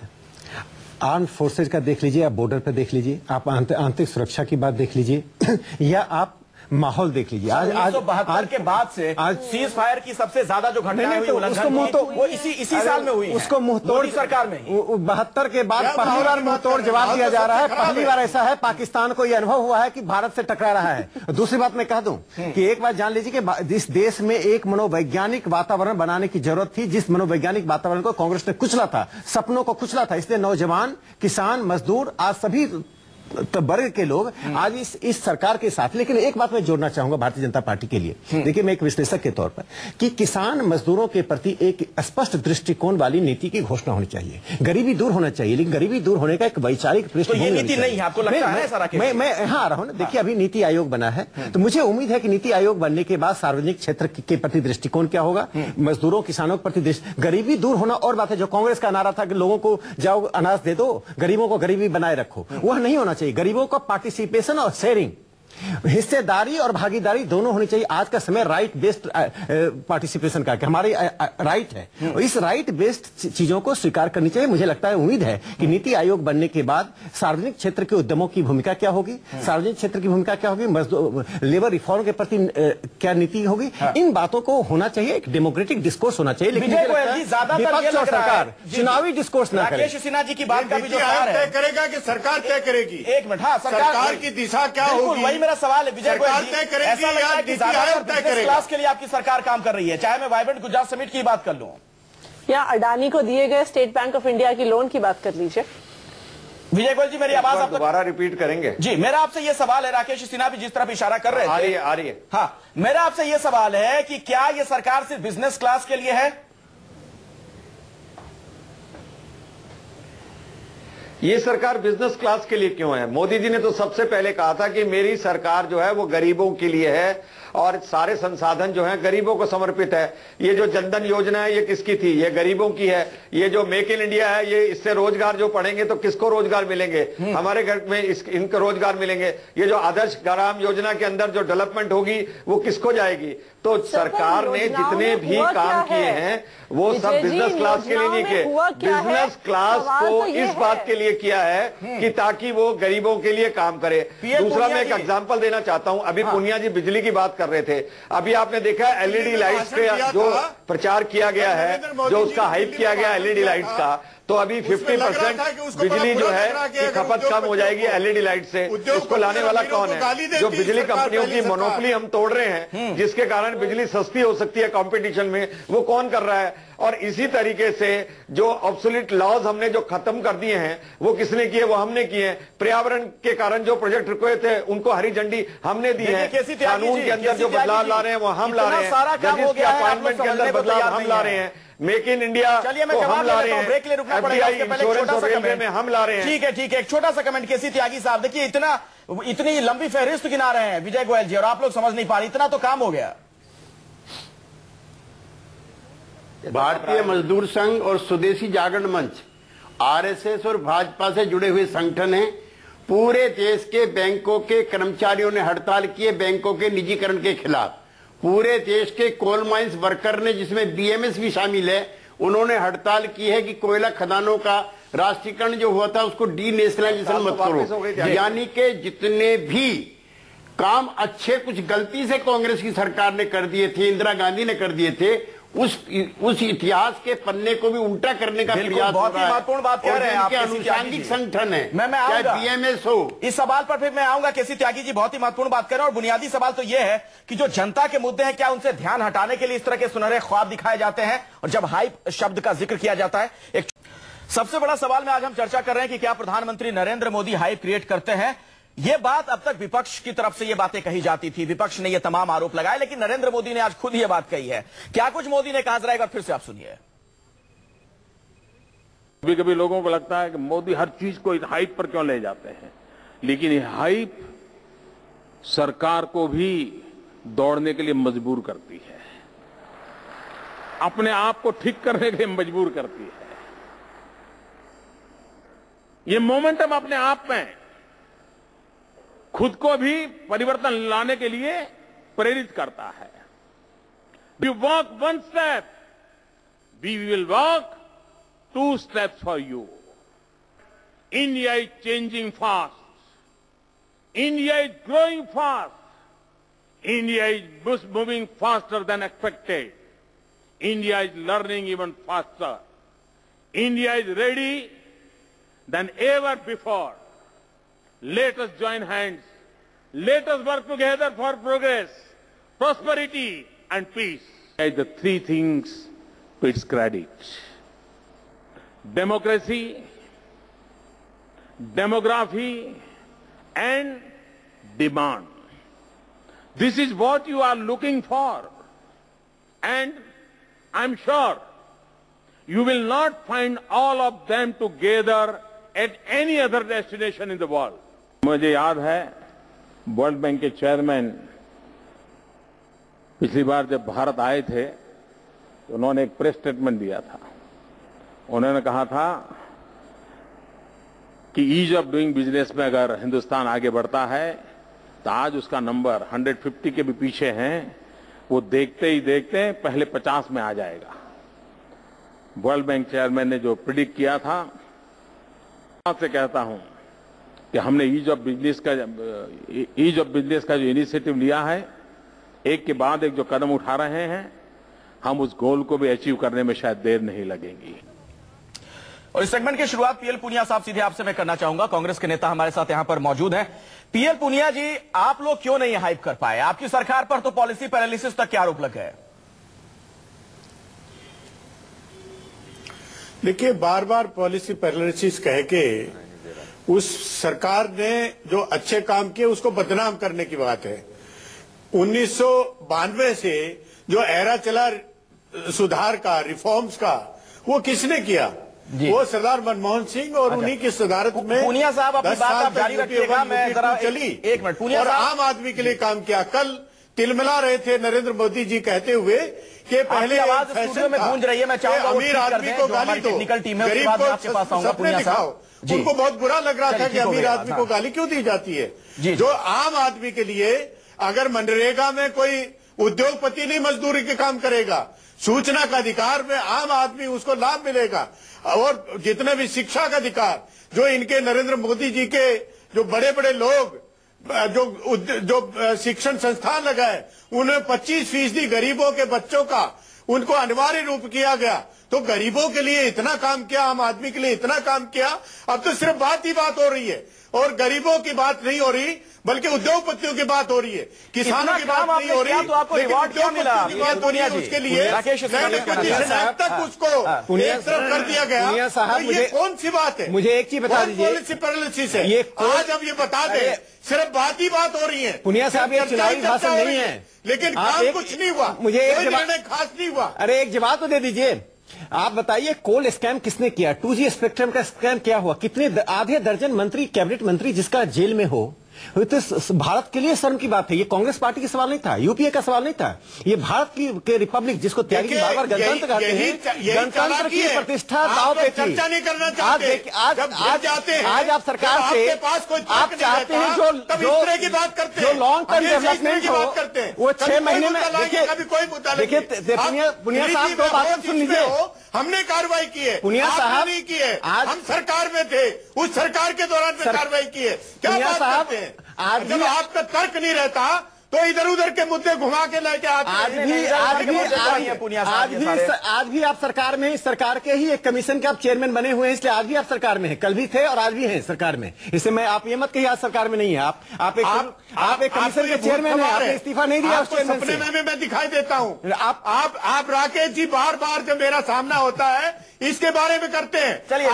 आर्म फोर्सेज का देख लीजिए, आप बॉर्डर पर देख लीजिए, आप आंतरिक सुरक्षा की बात देख लीजिए या आप माहौल देख लीजिए। आज 1972 के बाद से आज सीज फायर की सबसे ज्यादा जो घटनाएं हुई वो इसी साल में हुई, उसको मुंहतोड़ सरकार में 72 के बाद पहली बार मुंहतोड़ जवाब दिया जा रहा है। पहली बार ऐसा है पाकिस्तान को यह अनुभव हुआ है कि भारत से टकरा रहा है। दूसरी बात मैं कह दूं कि एक बात जान लीजिए कि इस देश में एक मनोवैज्ञानिक वातावरण बनाने की जरूरत थी, जिस मनोवैज्ञानिक वातावरण को कांग्रेस ने कुचला था, सपनों को कुचला था। इसलिए नौजवान, किसान, मजदूर, आज सभी वर्ग के लोग आज इस सरकार के साथ। लेकिन एक बात मैं जोड़ना चाहूंगा भारतीय जनता पार्टी के लिए, देखिए मैं एक विश्लेषक के तौर पर, कि किसान मजदूरों के प्रति एक स्पष्ट दृष्टिकोण वाली नीति की घोषणा होनी चाहिए। गरीबी दूर होना चाहिए, लेकिन गरीबी दूर होने का एक वैचारिक पृष्ठभूमि नीति नहीं है, आपको लगता है सारा? मैं यहाँ आ रहा हूँ। देखिए, अभी नीति आयोग बना है, तो मुझे उम्मीद है कि नीति आयोग बनने के बाद सार्वजनिक क्षेत्र के प्रति दृष्टिकोण क्या होगा, मजदूरों, किसानों के प्रति गरीबी दूर होना। और बात है, जो कांग्रेस का नारा था कि लोगों को जाओ अनाज दे दो, गरीबों को गरीबी बनाए रखो, वह नहीं होना चाहिए। गरीबों का पार्टिसिपेशन और शेयरिंग, हिस्सेदारी और भागीदारी दोनों होनी चाहिए। आज का समय राइट बेस्ड पार्टिसिपेशन का, हमारी राइट है, और इस राइट बेस्ड चीजों को स्वीकार करनी चाहिए। मुझे लगता है, उम्मीद है कि नीति आयोग बनने के बाद सार्वजनिक क्षेत्र के उद्यमों की भूमिका क्या होगी, सार्वजनिक क्षेत्र की भूमिका क्या होगी, लेबर रिफॉर्म के प्रति क्या नीति होगी, इन बातों को होना चाहिए। एक डेमोक्रेटिक डिस्कोर्स होना चाहिए। लेकिन विपक्ष और सरकार चुनावी डिस्कोर्स न करे। राकेश सिन्हा जी की बात का भी जो तय करेगा कि सरकार तय करेगी। एक मिनट, हाँ, सरकार की दिशा क्या होगी, वही मेरा सवाल है। विजय गोयल जी, ऐसा लगता है कि ज्यादातर बिजनेस क्लास के लिए आपकी सरकार काम कर रही है। चाहे मैं वाइब्रेंट गुजरात समिट की बात कर लूं या अडानी को दिए गए स्टेट बैंक ऑफ इंडिया की लोन की बात कर लीजिए। विजय गोयल जी, मेरी आवाज आप दोबारा रिपीट करेंगे? जी, मेरा आपसे यह सवाल है, राकेश सिन्हा भी जिस तरफ इशारा कर रहे थे, आ रही है। हाँ, मेरा आपसे यह सवाल है कि क्या यह सरकार सिर्फ बिजनेस क्लास के लिए है? ये सरकार बिजनेस क्लास के लिए क्यों है? मोदी जी ने तो सबसे पहले कहा था कि मेरी सरकार जो है वो गरीबों के लिए है और सारे संसाधन जो हैं गरीबों को समर्पित है। ये जो जनधन योजना है, ये किसकी थी? ये गरीबों की है। ये जो मेक इन इंडिया है, ये इससे रोजगार जो पढ़ेंगे तो किसको रोजगार मिलेंगे? हमारे घर में इनको रोजगार मिलेंगे। ये जो आदर्श ग्राम योजना के अंदर जो डेवलपमेंट होगी वो किसको जाएगी? तो सरकार ने जितने भी काम किए हैं वो सब बिजनेस क्लास के लिए नहीं किए। बिजनेस क्लास को इस बात के लिए किया है कि ताकि वो गरीबों के लिए काम करे। दूसरा मैं एक एग्जांपल देना चाहता हूं। अभी पुनिया जी बिजली की बात कर रहे थे, अभी आपने देखा एलईडी लाइट्स का जो प्रचार किया गया है, जो उसका हाइप किया गया एलईडी लाइट्स का, तो अभी 50% बिजली जो है कि खपत कम हो जाएगी एलईडी लाइट से। उसको लाने वाला कौन है? जो बिजली कंपनियों की मोनोपोली हम तोड़ रहे हैं, जिसके कारण बिजली सस्ती हो सकती है कंपटीशन में, वो कौन कर रहा है? और इसी तरीके से जो ऑब्सोलीट लॉज हमने जो खत्म कर दिए हैं, वो किसने किए? वो हमने किए हैं। पर्यावरण के कारण जो प्रोजेक्ट रुके थे उनको हरी झंडी हमने दी है। कानून के अंदर जो बदलाव ला रहे हैं वो हम ला रहे हैं। जजिस के अपॉइंटमेंट के अंदर बदलाव हम ला रहे हैं। मेक इन इंडिया को हम ला रहे हैं। ब्रेक ले रुकना पड़ेगा, इंश्योरेंस और रेलवे में हम ला रहे हैं। ठीक है, एक छोटा सा कमेंट केसी त्यागी साहब। देखिए, इतनी लंबी फहरिस्त गिना रहे हैं विजय गोयल जी और आप लोग समझ नहीं पा रहे, इतना तो काम हो गया। भारतीय मजदूर संघ और स्वदेशी जागरण मंच आरएसएस और भाजपा से जुड़े हुए संगठन हैं। पूरे देश के बैंकों के कर्मचारियों ने हड़ताल किए बैंकों के निजीकरण के खिलाफ। पूरे देश के कोल माइंस वर्कर ने, जिसमें बीएमएस भी शामिल है, उन्होंने हड़ताल की है कि कोयला खदानों का राष्ट्रीयकरण जो हुआ था उसको डी नेशनलाइजेशन मत करो। यानी कि जितने भी काम अच्छे कुछ गलती से कांग्रेस की सरकार ने कर दिए थे, इंदिरा गांधी ने कर दिए थे, उस इतिहास के पन्ने को भी उल्टा करने का प्रयास हो रहा है। महत्वपूर्ण बात कह रहे हैं आप। अनुषंगिक संगठन है, मैं आऊंगा बीएमएस हो, इस सवाल पर फिर मैं आऊंगा। केसी त्यागी जी बहुत ही महत्वपूर्ण बात कर रहे हैं और बुनियादी सवाल तो यह है कि जो जनता के मुद्दे हैं, क्या उनसे ध्यान हटाने के लिए इस तरह के सुनहरे ख्वाब दिखाए जाते हैं? और जब हाइप शब्द का जिक्र किया जाता है, एक सबसे बड़ा सवाल में आज हम चर्चा कर रहे हैं कि क्या प्रधानमंत्री नरेंद्र मोदी हाइप क्रिएट करते हैं? यह बात अब तक विपक्ष की तरफ से यह बातें कही जाती थी, विपक्ष ने यह तमाम आरोप लगाए, लेकिन नरेंद्र मोदी ने आज खुद यह बात कही है। क्या कुछ मोदी ने कहा, जरा एक बार फिर से आप सुनिए। कभी कभी लोगों को लगता है कि मोदी हर चीज को इस हाइप पर क्यों ले जाते हैं, लेकिन ये हाइप सरकार को भी दौड़ने के लिए मजबूर करती है, अपने आप को ठीक करने के लिए मजबूर करती है। ये मोमेंटम अपने आप में खुद को भी परिवर्तन लाने के लिए प्रेरित करता है। You walk one step, we will walk 2 steps for you. India is changing fast. India is growing fast. India is moving faster than expected. India is learning even faster. India is ready than ever before. Let us join hands. Let us work together for progress, prosperity, and peace. The 3 things to its credit: democracy, demography, and demand. This is what you are looking for. And I'm sure you will not find all of them together at any other destination in the world. मुझे याद है world bank के chairman पिछली बार जब भारत आए थे तो उन्होंने एक प्रेस स्टेटमेंट दिया था। उन्होंने कहा था कि ईज ऑफ डूइंग बिजनेस में अगर हिंदुस्तान आगे बढ़ता है तो आज उसका नंबर 150 के भी पीछे हैं, वो देखते ही देखते पहले 50 में आ जाएगा। वर्ल्ड बैंक चेयरमैन ने जो प्रिडिक्ट किया था, आपसे कहता हूं कि हमने ईज ऑफ बिजनेस का जो इनिशिएटिव लिया है, एक के बाद एक जो कदम उठा रहे हैं, हम उस गोल को भी अचीव करने में शायद देर नहीं लगेगी। और इस सेगमेंट की शुरुआत पीएल पूनिया साहब सीधे आपसे मैं करना चाहूंगा। कांग्रेस के नेता हमारे साथ यहां पर मौजूद हैं। पीएल पूनिया जी, आप लोग क्यों नहीं हाइप कर पाए? आपकी सरकार पर तो पॉलिसी पैरालिसिस तक के आरोप लगे हैं। देखिए, बार बार पॉलिसी पैरालिसिस कह के उस सरकार ने जो अच्छे काम किए उसको बदनाम करने की बात है। 1992 से जो एरा चला सुधार का, रिफॉर्म्स का, वो किसने किया? वो सरदार मनमोहन सिंह और उन्हीं की सदारत में पूनिया साहब अपनी बात आप जारी रखिएगा, मैं जरा चली एक मिनट। पूनिया और आम आदमी के लिए काम किया। कल तिलमिला रहे थे नरेंद्र मोदी जी कहते हुए कि पहले आवाज स्टूडियो में गूंज रही है, मैं चाहूंगा अमीर आदमी को गाली दो, गरीब को सपने दिखाओ। उनको बहुत बुरा लग रहा था कि अमीर आदमी को गाली क्यों दी जाती है। जो आम आदमी के लिए, अगर मनरेगा में कोई उद्योगपति नहीं मजदूरी के काम करेगा, सूचना का अधिकार में आम आदमी उसको लाभ मिलेगा। और जितने भी शिक्षा का अधिकार, जो इनके नरेंद्र मोदी जी के जो बड़े बड़े लोग जो शिक्षण संस्थान लगाए, उन्हें 25% गरीबों के बच्चों का उनको अनिवार्य रूप किया गया। तो गरीबों के लिए इतना काम किया, आम आदमी के लिए इतना काम किया। अब तो सिर्फ बात ही बात हो रही है, और गरीबों की बात नहीं हो रही, बल्कि उद्योगपतियों की बात हो रही है, किसानों की बात नहीं हो रही। तो आपको रिवॉर्ड क्या मिला? उसके लिए तक उसको एक तरफ कर दिया गया। साहब, ये कौन सी बात है? मुझे एक चीज बता दीजिए, पॉलिसी पैरालिसिस है। आज अब ये बता दें, सिर्फ बात ही बात हो रही है। पुनिया साहब, ये चुनावी भाषण नहीं है, लेकिन काम कुछ नहीं हुआ, मुझे एक निर्णय खास नहीं हुआ। अरे एक जवाब तो दे दीजिए। आप बताइए, कोल स्कैम किसने किया? 2G स्पेक्ट्रम का स्कैम क्या हुआ? कितने आधे दर्जन मंत्री, कैबिनेट मंत्री जिसका जेल में हो, तो भारत के लिए शर्म की बात है। ये कांग्रेस पार्टी का सवाल नहीं था, यूपीए का सवाल नहीं था, ये भारत की रिपब्लिक जिसको त्यागी बार गणतंत्र कहते हैं, गणतंत्र की प्रतिष्ठा दांव पे थी। चर्चा नहीं करना चाहते। आज आप सरकार से आप चाहते हैं की बात करते जो लॉन्ग टर्म डेवलपमेंट की बात करते हैं, वो 6 महीने में। देखिए पुनिया साहब, दो बातें सुन लीजिए। हमने कार्रवाई की है, पुनिया साहब नहीं की है, हम सरकार में थे, उस सरकार के दौरान में कार्रवाई की है। क्या बात करते हैं? जब आपका तर्क नहीं रहता तो इधर उधर के मुद्दे घुमा के लेके आते हैं। आज भी आप सरकार में, सरकार के ही एक कमीशन के आप चेयरमैन बने हुए हैं, इसलिए आज भी आप सरकार में हैं। कल भी थे और आज भी हैं सरकार में। इससे मैं, आप ये मत कहिए आज सरकार में नहीं है। आप एक कमीशन के चेयरमैन हैं, आपने इस्तीफा नहीं दिया उस चेयरमैन से। सपने में मैं दिखाई देता हूँ। आप राकेश जी बार बार जब मेरा सामना होता है इसके बारे में करते हैं। चलिए,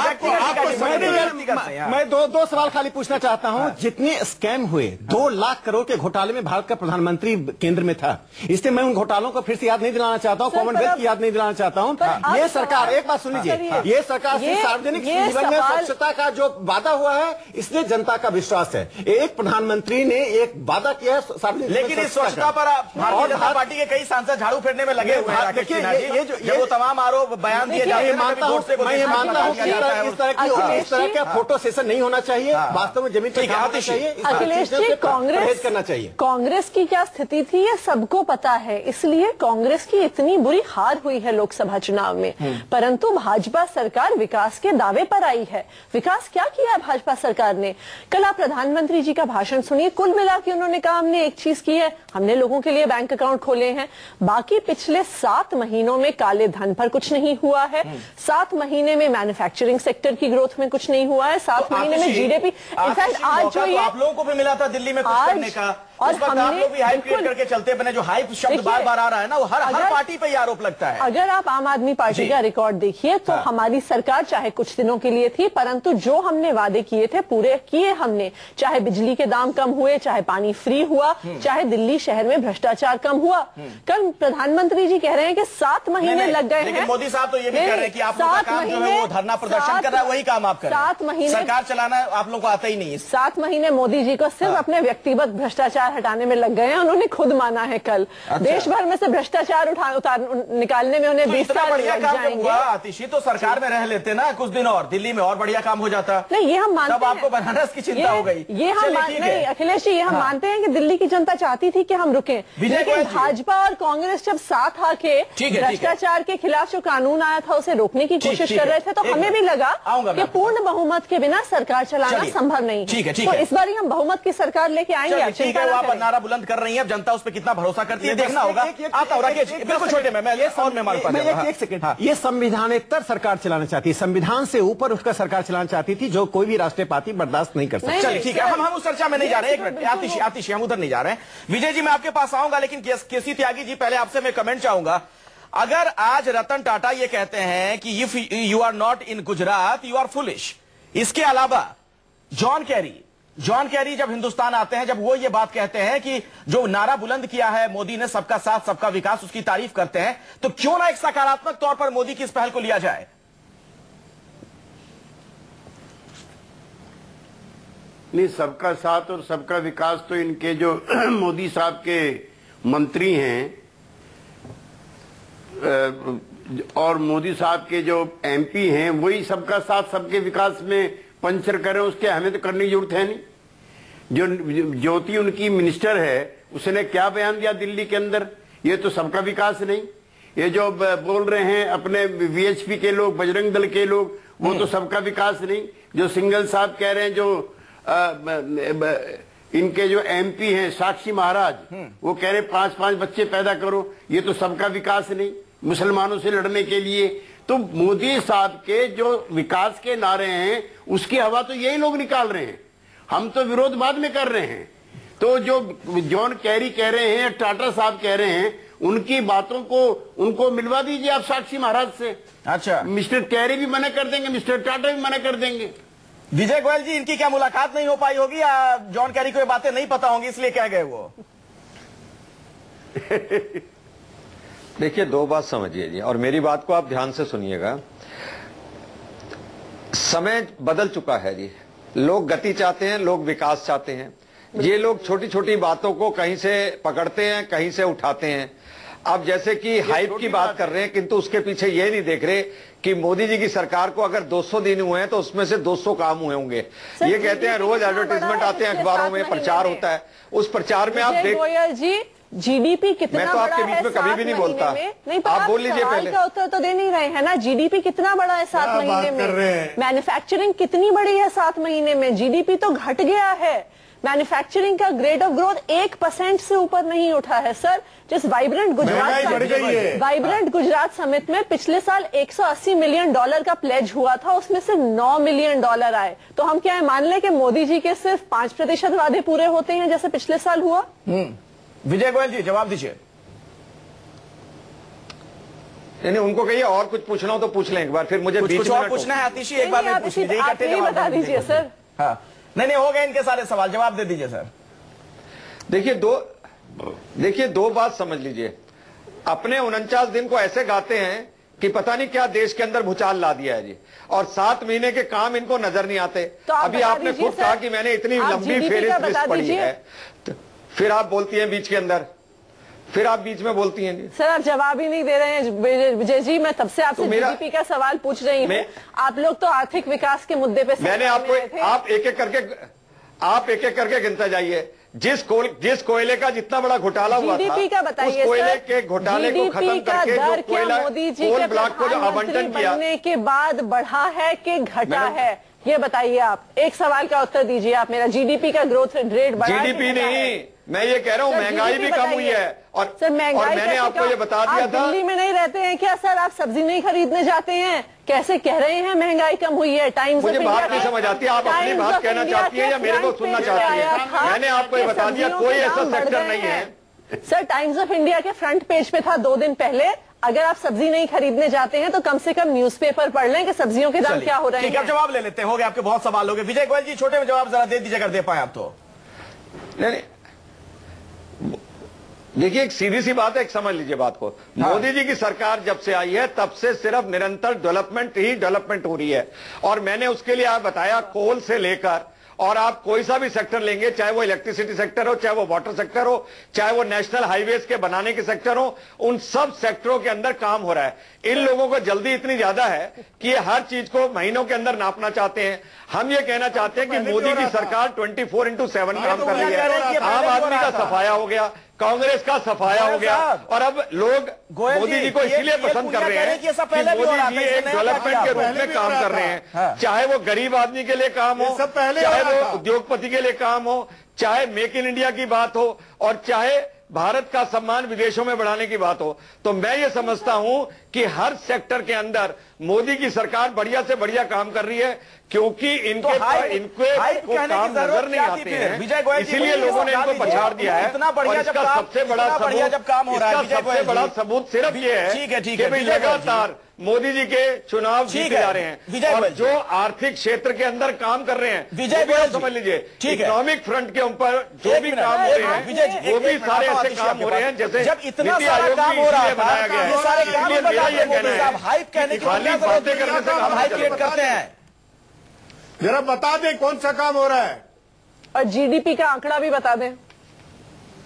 मैं दो सवाल खाली पूछना चाहता हूँ। जितने स्कैम हुए, 2 लाख करोड़ के घोटाले में भारत का प्रधानमंत्री केंद्र में था, इसलिए मैं उन घोटालों को फिर से याद नहीं दिलाना चाहता हूँ, कॉमनवेल्थ की याद नहीं दिलाना चाहता हूँ। ये सरकार, एक बात सुन लीजिए, ये सरकार से सार्वजनिक जीवन में स्वच्छता का जो वादा हुआ है, इसलिए जनता का विश्वास है। एक प्रधानमंत्री ने एक वादा किया है सार्वजनिक, लेकिन इस स्वच्छता पर भारतीय जनता पार्टी के कई सांसद झाड़ू फेरने में लगे हुए हैं। देखिए, ये वो तमाम आरोप बयान दिए जाते हैं, मानता हूँ, मैं ये मानता हूँ कि इस तरह का फोटो सेशन नहीं होना चाहिए, वास्तव में जमीन पर होना चाहिए। अखिलेश जी, कांग्रेस करना चाहिए। कांग्रेस की क्या स्थिति थी ये सबको पता है, इसलिए कांग्रेस की इतनी बुरी हार हुई है लोकसभा चुनाव में। परंतु भाजपा सरकार विकास के दावे पर आई है। विकास क्या किया है भाजपा सरकार ने? कल आप प्रधानमंत्री जी का भाषण सुनिए, कुल मिला के उन्होंने कहा हमने एक चीज की है, हमने लोगों के लिए बैंक अकाउंट खोले हैं। बाकी पिछले 7 महीनों में काले धन पर कुछ नहीं हुआ है, 7 महीने में मैन्युफैक्चरिंग सेक्टर की ग्रोथ में कुछ नहीं हुआ है, 7 महीने में जीडीपी। इनफैक्ट आज जो ये आप लोगों को भी मिला था दिल्ली में कुछ करने का, और आप लोग भी हाइप क्रिएट करके चलते बने। जो हाइप शब्द बार बार आ रहा है ना, वो हर पार्टी पे ही आरोप लगता है। अगर आप आम आदमी पार्टी का रिकॉर्ड देखिए तो हमारी सरकार चाहे कुछ दिनों के लिए थी, परंतु जो हमने वादे किए थे पूरे किए हमने। चाहे बिजली के दाम कम हुए, चाहे पानी फ्री हुआ, चाहे दिल्ली शहर में भ्रष्टाचार कम हुआ। कल प्रधानमंत्री जी कह रहे हैं कि 7 महीने लग गए हैं। मोदी साहब तो ये भी कह रहे हैं कि आप लोगों का काम जो है वो धरना प्रदर्शन कर रहा है, वही काम आप कर रहे हैं। 7 महीने सरकार चलाना आप लोगों को आता ही नहीं है। 7 महीने मोदी जी को सिर्फ अपने व्यक्तिगत भ्रष्टाचार हटाने में लग गए हैं, उन्होंने खुद माना है कल। देश भर में से भ्रष्टाचार निकालने में उन्हें 20 साल बढ़िया लग काम जाएंगे। आतिशी तो सरकार में रह लेते ना कुछ दिन और, दिल्ली में और बढ़िया काम हो जाता। नहीं, ये हम मानते हैं। तब आपको बनारस की चिंता हो गई। ये हम नहीं अखिलेश जी, ये हम मानते हैं कि दिल्ली की जनता चाहती थी कि हम रुकें, लेकिन भाजपा और कांग्रेस जब साथ आके भ्रष्टाचार के खिलाफ जो कानून आया था उसे रोकने की कोशिश कर रहे थे, तो हमें भी लगा कि पूर्ण बहुमत के बिना सरकार चलाना संभव नहीं। तो इस बार हम बहुमत की सरकार लेके आएंगे। ठीक है, आप नारा बुलंद कर रही है, जनता उस पर कितना भरोसा करती है देखना होगा। बिल्कुल छोटे में एक सेकंड, ये संविधानेतर सरकार चलाना चाहती है, संविधान से ऊपर उसका सरकार चलाना चाहती थी, जो कोई भी राष्ट्रीय पार्टी बर्दाश्त नहीं कर सकती। चलिए ठीक है, हम उस चर्चा में नहीं जा रहे। एक मिनट आतिशी, हम उधर नहीं जा रहे हैं। विजय जी मैं आपके पास आऊंगा, लेकिन केसी त्यागी जी पहले आपसे मैं कमेंट चाहूंगा। अगर आज रतन टाटा ये कहते हैं कि if you are not in Gujarat you are foolish, इसके अलावा जॉन कैरी जब हिंदुस्तान आते हैं, जब वो ये बात कहते हैं कि जो नारा बुलंद किया है मोदी ने, सबका साथ सबका विकास, उसकी तारीफ करते हैं, तो क्यों ना एक सकारात्मक तौर पर मोदी की इस पहल को लिया जाए? नहीं, सबका साथ और सबका विकास तो इनके जो मोदी साहब के मंत्री हैं और मोदी साहब के जो एमपी हैं, वही सबका साथ सबके विकास में पंचर करें, उसके हमें तो करने की जरूरत है नहीं। जो ज्योति उनकी मिनिस्टर है, उसने क्या बयान दिया दिल्ली के अंदर, ये तो सबका विकास नहीं। ये जो बोल रहे हैं अपने वीएचपी के लोग, बजरंग दल के लोग, वो तो सबका विकास नहीं। जो सिंघल साहब कह रहे हैं, जो इनके जो एमपी हैं साक्षी महाराज, वो कह रहे 5-5 बच्चे पैदा करो, ये तो सबका विकास नहीं, मुसलमानों से लड़ने के लिए। तो मोदी साहब के जो विकास के नारे हैं, उसकी हवा तो यही लोग निकाल रहे हैं, हम तो विरोध बाद में कर रहे हैं। तो जो जॉन कैरी कह रहे हैं, टाटा साहब कह रहे हैं, उनकी बातों को उनको मिलवा दीजिए आप साक्षी महाराज से। अच्छा, मिस्टर कैरी भी मना कर देंगे, मिस्टर टाटा भी मना कर देंगे। विजय गोयल जी, इनकी क्या मुलाकात नहीं हो पाई होगी या जॉन कैरी को ये बातें नहीं पता होंगी इसलिए कह गए वो? देखिए, 2 बात समझिए जी, और मेरी बात को आप ध्यान से सुनिएगा। समय बदल चुका है जी, लोग गति चाहते हैं, लोग विकास चाहते हैं। ये लोग छोटी छोटी बातों को कहीं से पकड़ते हैं, कहीं से उठाते हैं। अब जैसे कि हाइप की बात कर रहे हैं, किंतु उसके पीछे ये नहीं देख रहे कि मोदी जी की सरकार को अगर 200 दिन हुए हैं तो उसमें से 200 काम हुए होंगे। ये कहते हैं, रोज एडवर्टाइजमेंट आते हैं अखबारों में, प्रचार होता है, उस प्रचार में आप देख। गोयल जी, जीडीपी कितना मैं तो आपके बीच में कभी भी नहीं बोलता, नहीं, आप बोल लीजिए पहले। का उत्तर तो दे नहीं रहे हैं ना। जीडीपी कितना बड़ा है 7 महीने में? मैन्युफैक्चरिंग कितनी बड़ी है 7 महीने में? जीडीपी तो घट गया है। मैन्युफैक्चरिंग का रेट ऑफ ग्रोथ 1% से ऊपर नहीं उठा है सर। जिस वाइब्रेंट गुजरात समिट में पिछले साल $180 मिलियन का प्लेज हुआ था, उसमें सिर्फ $9 मिलियन आए। तो हम क्या है, मान लें कि मोदी जी के सिर्फ 5% वादे पूरे होते हैं जैसे पिछले साल हुआ? विजय गोयल जी जवाब दीजिए। नहीं, उनको कहिए और कुछ पूछना हो तो पूछ लें एक बार, फिर मुझे कुछ और पूछना है आतिशी? एक बार आप बता दीजिए सर। हाँ, नहीं हो गए इनके सारे सवाल, जवाब दे दीजिए सर। देखिए, देखिए, दो बात समझ लीजिए। अपने 49 दिन को ऐसे गाते हैं कि पता नहीं क्या देश के अंदर भूचाल ला दिया है जी, और 7 महीने के काम इनको नजर नहीं आते। तो अभी आपने खुद कहा कि मैंने इतनी लंबी फेहरिस्त लिस्ट पढ़ी है, तो फिर आप बोलती हैं बीच के अंदर, फिर आप बीच में बोलती हैं जी। सर, आप जवाब ही नहीं दे रहे हैं विजय जी। मैं तब से आपसे जीडीपी का सवाल पूछ रही हूँ। आप लोग तो आर्थिक विकास के मुद्दे पे मैंने आपको, आप एक एक करके गिनता जाइए। जिस कोयले का जितना बड़ा घोटाला हुआ था, जीडीपी का बताइए, उस कोयले के घोटाले को खत्म करके जो कोयला मोदी जी कोल के ब्लॉक को जो आवंटन किया, बनने के बाद बढ़ा है कि घटा है, ये बताइए आप। एक सवाल का उत्तर दीजिए आप मेरा। जीडीपी का ग्रोथ रेट बढ़ा? जीडीपी नहीं, मैं ये कह रहा हूँ महंगाई भी कम हुई है। और सर, महंगाई मैंने आपको ये बता दिया था। दिल्ली में नहीं रहते हैं क्या सर? आप सब्जी नहीं खरीदने जाते हैं, कैसे कह रहे हैं महंगाई कम हुई है? टाइम्स मुझे बात नहीं समझ आती, आप अपनी बात कहना चाहती है या मेरे को सुनना चाहती है? मैंने आपको ये बता दिया, कोई ऐसा सेक्टर नहीं है। सर, टाइम्स ऑफ इंडिया के फ्रंट पेज पे था 2 दिन पहले, अगर आप सब्जी नहीं खरीदने जाते हैं तो कम से कम न्यूज़पेपर पढ़ लें कि सब्जियों के दाम क्या हो रहे हैं। ठीक है, जवाब ले लेते हैं। हो गए आपके बहुत सवाल हो गए। विजय गोयल जी, छोटे में जवाब जरा दे दीजिए, अगर दे पाए आप तो। नहीं, देखिए, एक सीधी सी बात है, एक समझ लीजिए बात को। मोदी जी की सरकार जब से आई है तब से सिर्फ निरंतर डेवलपमेंट ही डेवलपमेंट हो रही है। और मैंने उसके लिए आप बताया, कोल से लेकर और आप कोई सा भी सेक्टर लेंगे, चाहे वो इलेक्ट्रिसिटी सेक्टर हो, चाहे वो वाटर सेक्टर हो, चाहे वो नेशनल हाईवेज के बनाने के सेक्टर हो, उन सब सेक्टरों के अंदर काम हो रहा है। इन लोगों को जल्दी इतनी ज्यादा है कि ये हर चीज को महीनों के अंदर नापना चाहते हैं। हम ये कहना चाहते हैं कि मोदी की सरकार 24/7 काम कर रही है। आम आदमी का सफाया हो गया, कांग्रेस का सफाया हो गया, और अब लोग मोदी जी को इसलिए पसंद कर रहे हैं कि मोदी जी एक डेवलपमेंट के रूप में काम कर रहे हैं। चाहे वो गरीब आदमी के लिए काम हो, चाहे वो उद्योगपति के लिए काम हो, चाहे मेक इन इंडिया की बात हो, और चाहे भारत का सम्मान विदेशों में बढ़ाने की बात हो। तो मैं ये समझता हूं कि हर सेक्टर के अंदर मोदी की सरकार बढ़िया से बढ़िया काम कर रही है, क्योंकि इनके को काम नजर नहीं आते हैं, इसीलिए लोगों ने इनको पछाड़ दिया है। और इसका सबसे बड़ा सबूत सिर्फ ये है कि लगातार मोदी जी के चुनाव जीते जा रहे हैं, और जो आर्थिक क्षेत्र के अंदर काम कर रहे हैं, विजय गोयल समझ लीजिए, इकोनॉमिक फ्रंट के ऊपर जो भी काम हो रहे हैं, वो भी सारे ऐसे काम हो रहे हैं जैसे जब इतना सारा काम हो रहा बनाया गया है। सारे काम हाइप कहने की बातें करने से हम हाइप क्रिएट करते हैं। जरा बता दें कौन सा काम हो रहा है, और जीडीपी का आंकड़ा भी बता दें।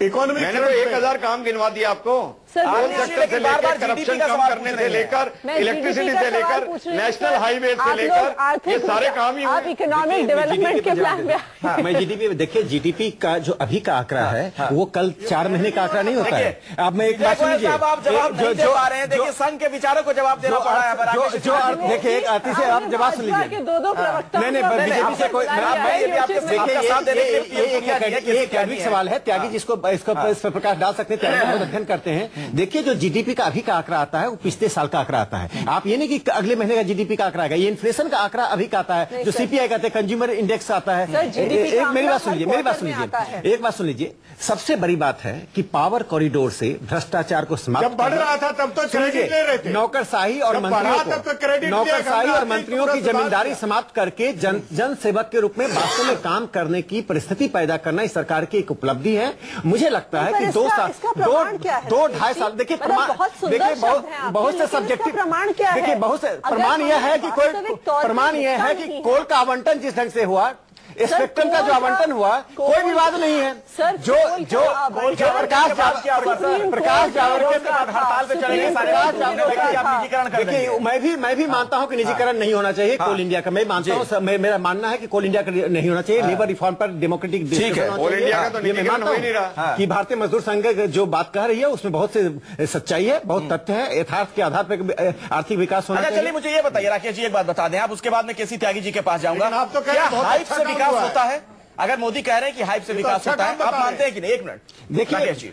इकोनॉमिक मैंने तो 1000 काम गिनवा दिया आपको। कोल सेक्टर से लेकर करप्शन कम करने से लेकर इलेक्ट्रिसिटी से लेकर नेशनल हाईवे से लेकर ये सारे काम ही आप इकोनॉमिक डेवलपमेंट के प्लान में। मैं जीडीपी देखिए, जीडीपी का जो अभी का आंकड़ा है वो कल 4 महीने का आंकड़ा नहीं होता है। अब मैं एक बात सुनिए, आप जवाब नहीं दे पा रहे हैं। देखिए, संघ के विचारों को जवाब देना पड़ा है। जो देखिए, एक आती से आप जवाब सुन लीजिए। 2 प्रवक्ता नहीं, बीजेपी से कोई एक सवाल है, त्यागी जिसको इस पर प्रकाश डाल सकते हैं, त्यागी बहुत अध्ययन करते हैं। देखिए, जो जीडीपी का अभी का आंकड़ा आता है वो पिछले साल का आंकड़ा आता है। आप ये नहीं कि अगले महीने का जीडीपी का आंकड़ा आएगा, ये इन्फ्लेशन का आंकड़ा अभी का आता है, जो सीपीआई कहते हैं, कंज्यूमर इंडेक्स आता है। मेरी बात सुन लीजिए, एक बात सुन लीजिए। सबसे बड़ी बात है कि पावर कॉरिडोर से भ्रष्टाचार को समाप्त, जब बढ़ रहा था तब तो क्रेडिट ले रहे थे, नौकरशाही और मंत्रियों की जमींदारी समाप्त करके जन सेवक के रूप में वास्तव में काम करने की परिस्थिति पैदा करना इस सरकार की एक उपलब्धि है। मुझे लगता है कि 2-2.5 साल, देखिए बहुत से सब्जेक्टिव प्रमाण क्या है, देखिए बहुत से प्रमाण यह है कि कोल का आवंटन जिस ढंग से हुआ, स्पेक्ट्रम का जो आवंटन हुआ, कोई विवाद नहीं है। जो प्रकाश जावड़ेकर, मैं भी मानता हूं कि निजीकरण नहीं होना चाहिए कोल इंडिया का। मैं मानता हूं, मेरा मानना है कि कोल इंडिया का नहीं होना चाहिए। लेबर रिफॉर्म पर डेमोक्रेटिक कि भारतीय मजदूर संघ जो बात कह रही है उसमें बहुत से सच्चाई है, बहुत तथ्य है, यथार्थ के आधार पर आर्थिक विकास होना चाहिए। चलिए, मुझे ये बताइए राकेश जी, एक बात बता दें आप, उसके बाद में केसी त्यागी जी के पास जाऊंगा। आप तो कह हाइप से विकास होता है? अगर मोदी कह रहे हैं कि हाइप से विकास होता है, आप मानते हैं कि नहीं? एक मिनट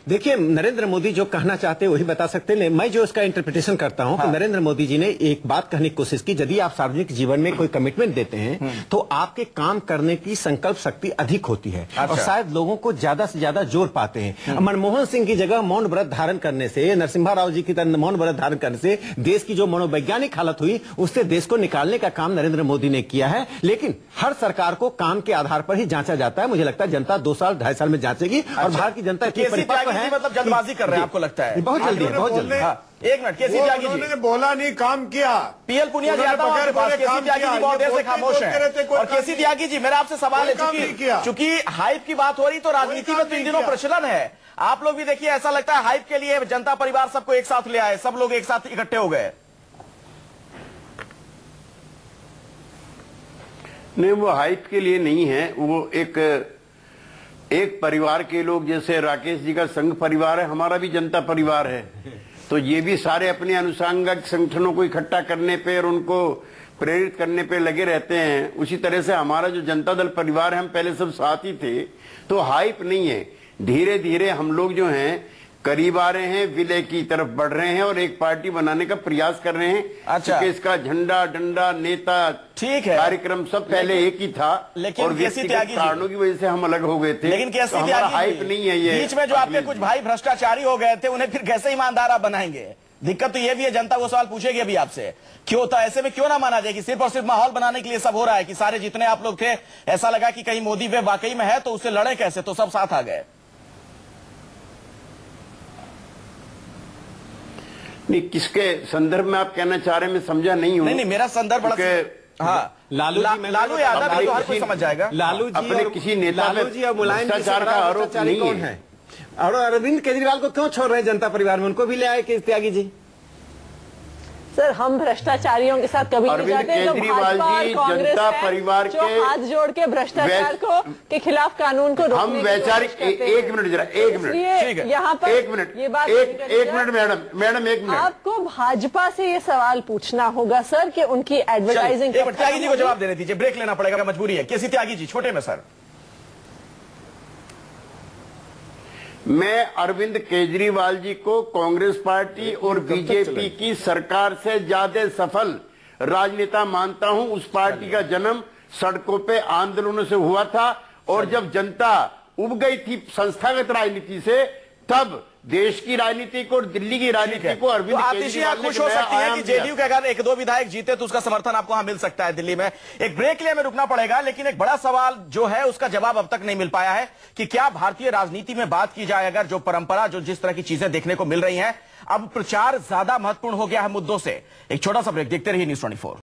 देखिए, नरेंद्र मोदी जो कहना चाहते हैं वही बता सकते हैं। मैं जो इसका इंटरप्रिटेशन करता हूं कि नरेंद्र मोदी जी ने एक बात कहने की कोशिश की, यदि आप सार्वजनिक जीवन में कोई कमिटमेंट देते हैं तो आपके काम करने की संकल्प शक्ति अधिक होती है और शायद लोगों को ज्यादा से ज्यादा जोर पाते हैं। मनमोहन सिंह की जगह मौन व्रत धारण करने से, नरसिम्हा राव जी की तरह मौन व्रत धारण करने से देश की जो मनोवैज्ञानिक हालत हुई उससे देश को निकालने का काम नरेंद्र मोदी ने किया है। लेकिन हर सरकार को काम के आधार पर ही जांचा जांचा जाता है, मुझे लगता है जनता 2 साल 2.5 साल में जांचेगी। और भारत की जनता इतनी परिपक्व है, मतलब जल्दबाजी कर रहे हैं आपको लगता है? बहुत जल्दी है, बहुत जल्दी। एक मिनट, केसी त्यागी जी। उन्होंने बोला नहीं, काम किया। पीएल पुनिया जी आता हूं आपके पास। केसी त्यागी जी बहुत देर से खामोश हैं। और केसी त्यागी जी, मेरा आपसे सवाल है, चूंकि हाइप की बात हो रही तो राजनीति में तो इन दिनों प्रचलन है, आप लोग भी देखिए, ऐसा लगता है हाइप के लिए जनता परिवार सबको एक साथ ले आए, सब लोग एक साथ इकट्ठे हो गए। नहीं, वो हाइप के लिए नहीं है, वो एक परिवार के लोग, जैसे राकेश जी का संघ परिवार है, हमारा भी जनता परिवार है, तो ये भी सारे अपने अनुसांगिक संगठनों को इकट्ठा करने पे और उनको प्रेरित करने पे लगे रहते हैं। उसी तरह से हमारा जो जनता दल परिवार है, हम पहले सब साथ ही थे, तो हाइप नहीं है। धीरे धीरे हम लोग जो हैं करीब आ रहे हैं, विलय की तरफ बढ़ रहे हैं और एक पार्टी बनाने का प्रयास कर रहे हैं। अच्छा, इसका झंडा, डंडा, नेता, ठीक है, कार्यक्रम सब पहले एक ही था, लेकिन और व्यक्तिगत कारणों की वजह से हम अलग हो गए थे। लेकिन कैसे हमारा हाइप नहीं है ये। बीच में जो आपके कुछ भाई भ्रष्टाचारी हो गए थे, उन्हें फिर कैसे ईमानदार आप बनाएंगे? दिक्कत तो ये भी है, जनता वो सवाल पूछेगी अभी आपसे, क्यों था ऐसे में, क्यों ना माना जाए कि सिर्फ और सिर्फ माहौल बनाने के लिए सब हो रहा है, कि सारे जितने आप लोग थे ऐसा लगा कि कहीं मोदी वे वाकई में है तो उससे लड़े कैसे, तो सब साथ आ गए। नहीं, किसके संदर्भ में आप कहना चाह रहे हैं, मैं समझा नहीं हूं। नहीं, मेरा संदर्भ बड़ा, हाँ, लालू यादव तो हर कोई समझ जाएगा। लालू जी अपने किसी नेता लालू जी और मुलायम भ्रष्टाचार का आरोप नहीं है। और अरविंद केजरीवाल को क्यों छोड़ रहे हैं जनता परिवार में, उनको भी ले आए केसी त्यागी जी? सर, हम भ्रष्टाचारियों के साथ कभी नहीं जाते। केजरीवाल जी जनता परिवार जो हाथ जोड़ के भ्रष्टाचार को के खिलाफ कानून को हम वैचारिक, एक मिनट जरा, एक मिनट यहाँ पर एक मिनट, ये बात एक मिनट मैडम एक मिनट, आपको भाजपा से ये सवाल पूछना होगा सर कि उनकी एडवर्टाइजिंग। त्यागी जी को जवाब देने दीजिए, ब्रेक लेना पड़ेगा, मजबूरी है। केसी त्यागी जी, छोटे में सर। मैं अरविंद केजरीवाल जी को कांग्रेस पार्टी और बीजेपी की सरकार से ज्यादा सफल राजनेता मानता हूं। उस पार्टी का जन्म सड़कों पे आंदोलनों से हुआ था, और जब जनता उब गई थी संस्थागत राजनीति से, तब देश की राजनीति को और दिल्ली की राजनीति को अरविंद केजरीवाल खुश हो सकती है कि जेडीयू के अगर 1-2 विधायक जीते तो उसका समर्थन आपको वहां मिल सकता है दिल्ली में। एक ब्रेक के लिए हमें रुकना पड़ेगा, लेकिन एक बड़ा सवाल जो है उसका जवाब अब तक नहीं मिल पाया है कि क्या भारतीय राजनीति में बात की जाए, अगर जो परंपरा, जो जिस तरह की चीजें देखने को मिल रही हैं, अब प्रचार ज्यादा महत्वपूर्ण हो गया है मुद्दों से। एक छोटा सा ब्रेक, देखते रहिए न्यूज़ 24।